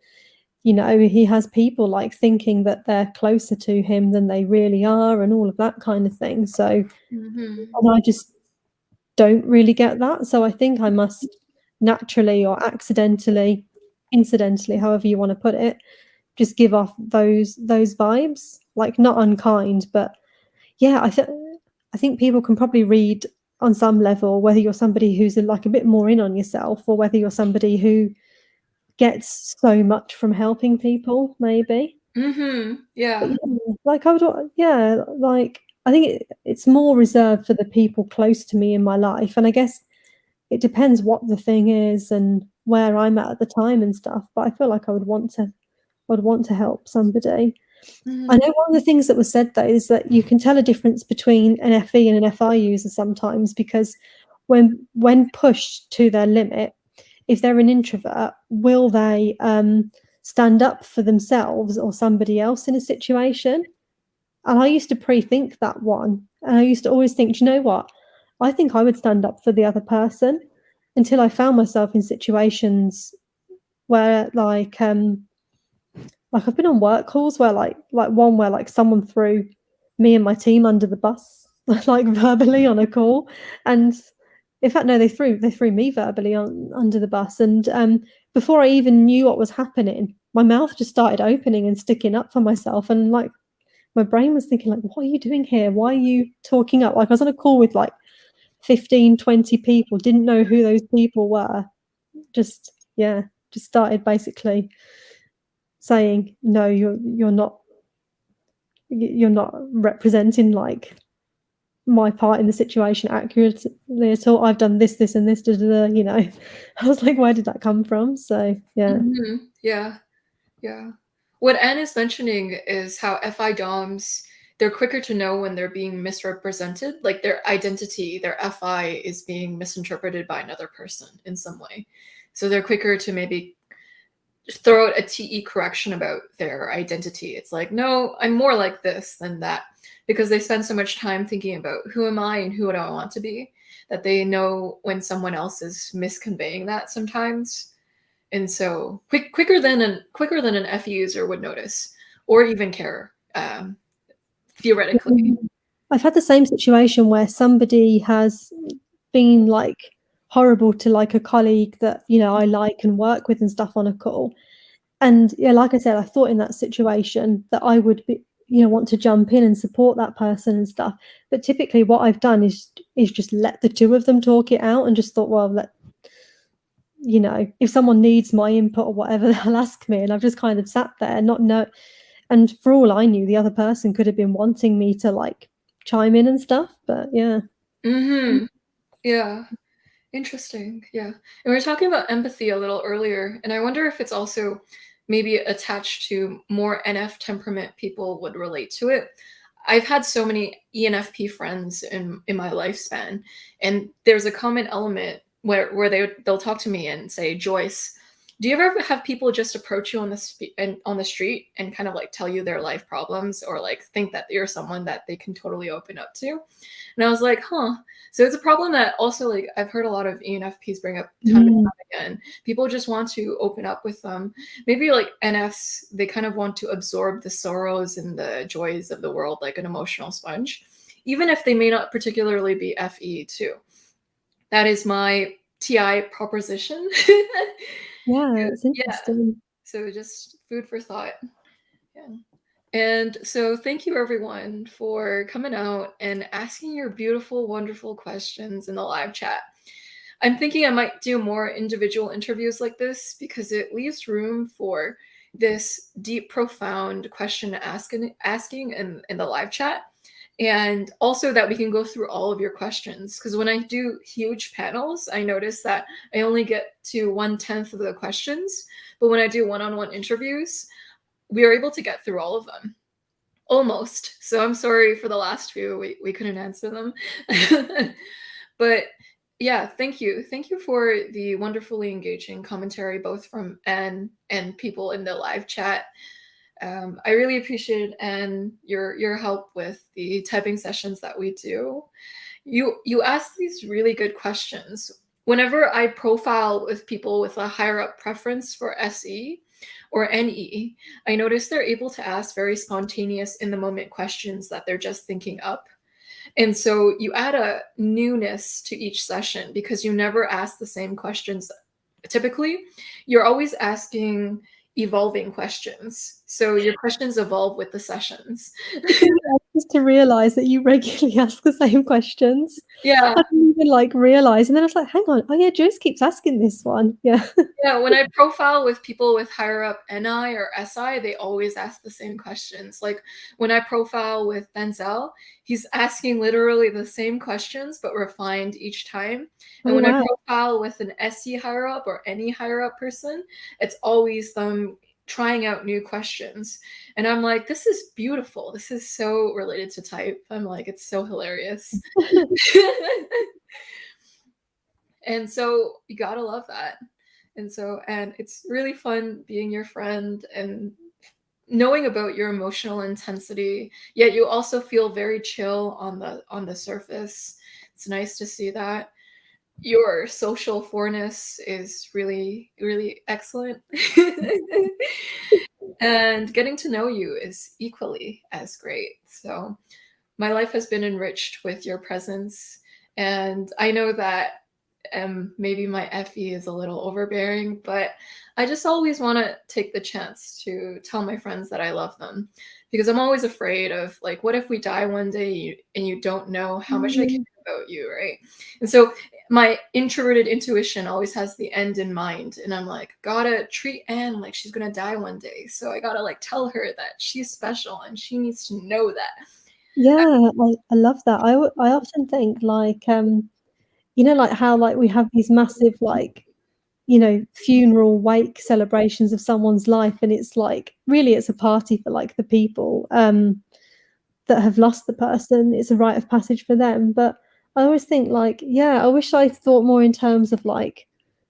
he has people like thinking that they're closer to him than they really are, and all of that kind of thing. So, Mhm. and I just don't really get that. So I think I must naturally or accidentally, incidentally, however you want to put it, just give off those vibes, like not unkind, but yeah, I think people can probably read on some level whether you're somebody who's like a bit more in on yourself or whether you're somebody who gets so much from helping people, maybe. But Yeah. yeah, like like I think it's more reserved for the people close to me in my life, and I guess it depends what the thing is and where I'm at the time and stuff. But I feel like I would want to help somebody. I Mhm. know one of the things that was said though is that you can tell a difference between an FE and an FI user sometimes because when pushed to their limit, if they're an introvert, will they stand up for themselves or somebody else in a situation? And I used to pre-think that one, and I used to always think, do you know what? I think I would stand up for the other person until I found myself in situations where like I've been on work calls where like one where like someone threw me and my team under the bus, like verbally on a call. And in fact, no, they threw me verbally on under the bus. And before I even knew what was happening, my mouth just started opening and sticking up for myself. And like my brain was thinking, like, what are you doing here? Why are you talking up? Like I was on a call with like 15, 20 people, didn't know who those people were. Just yeah. just started basically saying, no, you're not representing like my part in the situation accurately at all. I've done this, this, and this, da, da, da, you know. I was like, where did that come from? So yeah. Yeah. Yeah. What Anne is mentioning is how FI DOMs, they're quicker to know when they're being misrepresented, like their identity, their FI is being misinterpreted by another person in some way. So they're quicker to maybe throw out a TE correction about their identity. It's like, no, I'm more like this than that, because they spend so much time thinking about who am I and who do I want to be, that they know when someone else is misconveying that sometimes. And so quicker than an F user would notice or even care, theoretically. I've had the same situation where somebody has been like horrible to like a colleague that, you know, I like and work with and stuff on a call. And yeah, like I said, I thought in that situation that I would be, you know, want to jump in and support that person and stuff. But typically what I've done is just let the two of them talk it out and just thought, well, you know, if someone needs my input or whatever, they'll ask me. And I've just kind of sat there, not know. And for all I knew, the other person could have been wanting me to like chime in and stuff. But yeah. Yeah. Interesting. Yeah. And we were talking about empathy a little earlier, and I wonder if it's also maybe attached to more NF temperament people would relate to it. I've had so many ENFP friends in my lifespan, and there's a common element where they'll talk to me and say, Joyce, do you ever have people just approach you on the street and kind of like tell you their life problems, or like think that you're someone that they can totally open up to? And I was like, huh. So it's a problem that also, like, I've heard a lot of ENFPs bring up time and time again. People just want to open up with them. Maybe like NFs, they kind of want to absorb the sorrows and the joys of the world like an emotional sponge, even if they may not particularly be FE too. That is my TI proposition. Yeah, it's Yeah. interesting. So just food for thought. Yeah. And so thank you everyone for coming out and asking your beautiful, wonderful questions in the live chat. I'm thinking I might do more individual interviews like this because it leaves room for this deep, profound question asking in the live chat. And also that we can go through all of your questions. Because when I do huge panels, I notice that I only get to 1/10 of the questions. But when I do one-on-one interviews, we are able to get through all of them. Almost. So I'm sorry for the last few. We couldn't answer them. But yeah, thank you. Thank you for the wonderfully engaging commentary, both from Anne and people in the live chat. I really appreciate Anne your help with the typing sessions that we do. You ask these really good questions. Whenever I profile with people with a higher up preference for SE or NE, I notice they're able to ask very spontaneous in the moment questions that they're just thinking up. And so you add a newness to each session because you never ask the same questions. Typically, you're always asking evolving questions. So your questions evolve with the sessions. Just to realize that you regularly ask the same questions. Yeah. I didn't even like realize. And then I was like, hang on. Oh yeah, Joyce keeps asking this one. Yeah. Yeah, when I profile with people with higher up NI or SI, they always ask the same questions. Like when I profile with Denzel, he's asking literally the same questions, but refined each time. And Oh when I wow. profile with an SE higher up or any higher up person, it's always them trying out new questions. And I'm like, this is beautiful. This is so related to type. I'm like, it's so hilarious. And so you gotta love that. And it's really fun being your friend and knowing about your emotional intensity, yet you also feel very chill on the surface. It's nice to see that. Your social forness is really, really excellent. And getting to know you is equally as great. So my life has been enriched with your presence. And I know that maybe my FE is a little overbearing, but I just always want to take the chance to tell my friends that I love them, because I'm always afraid of like, what if we die one day and you don't know how much I care about you, right? And so my introverted intuition always has the end in mind, and I'm like, gotta treat Anne like she's gonna die one day, so I gotta like tell her that she's special and she needs to know that. Yeah, I love that. I often think like, you know, like how like we have these massive like, you know, funeral wake celebrations of someone's life, and it's like really it's a party for like the people that have lost the person. It's a rite of passage for them. But I always think like, yeah, I wish I thought more in terms of like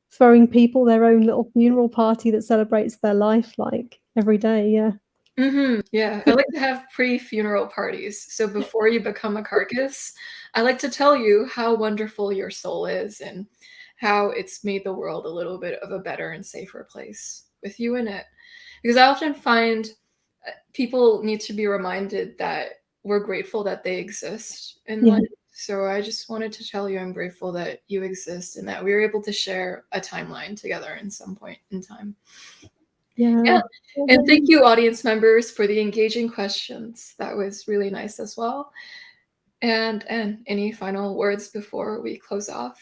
throwing people their own little funeral party that celebrates their life like every day. Yeah. Yeah, I like to have pre-funeral parties. So before you become a carcass, I like to tell you how wonderful your soul is and how it's made the world a little bit of a better and safer place with you in it. Because I often find people need to be reminded that we're grateful that they exist in Yeah. life. So I just wanted to tell you I'm grateful that you exist and that we were able to share a timeline together in some point in time. Yeah. Yeah, and thank you, audience members, for the engaging questions. That was really nice as well. And any final words before we close off?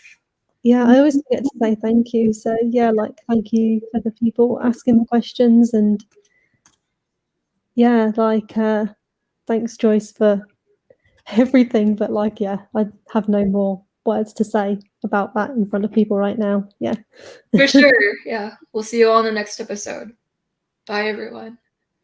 Yeah, I always forget to say thank you. So yeah, like thank you for the people asking the questions, and yeah, like thanks Joyce for everything. But like yeah, I have no more words to say about that in front of people right now. Yeah. For sure. Yeah. We'll see you all in the next episode. Bye, everyone.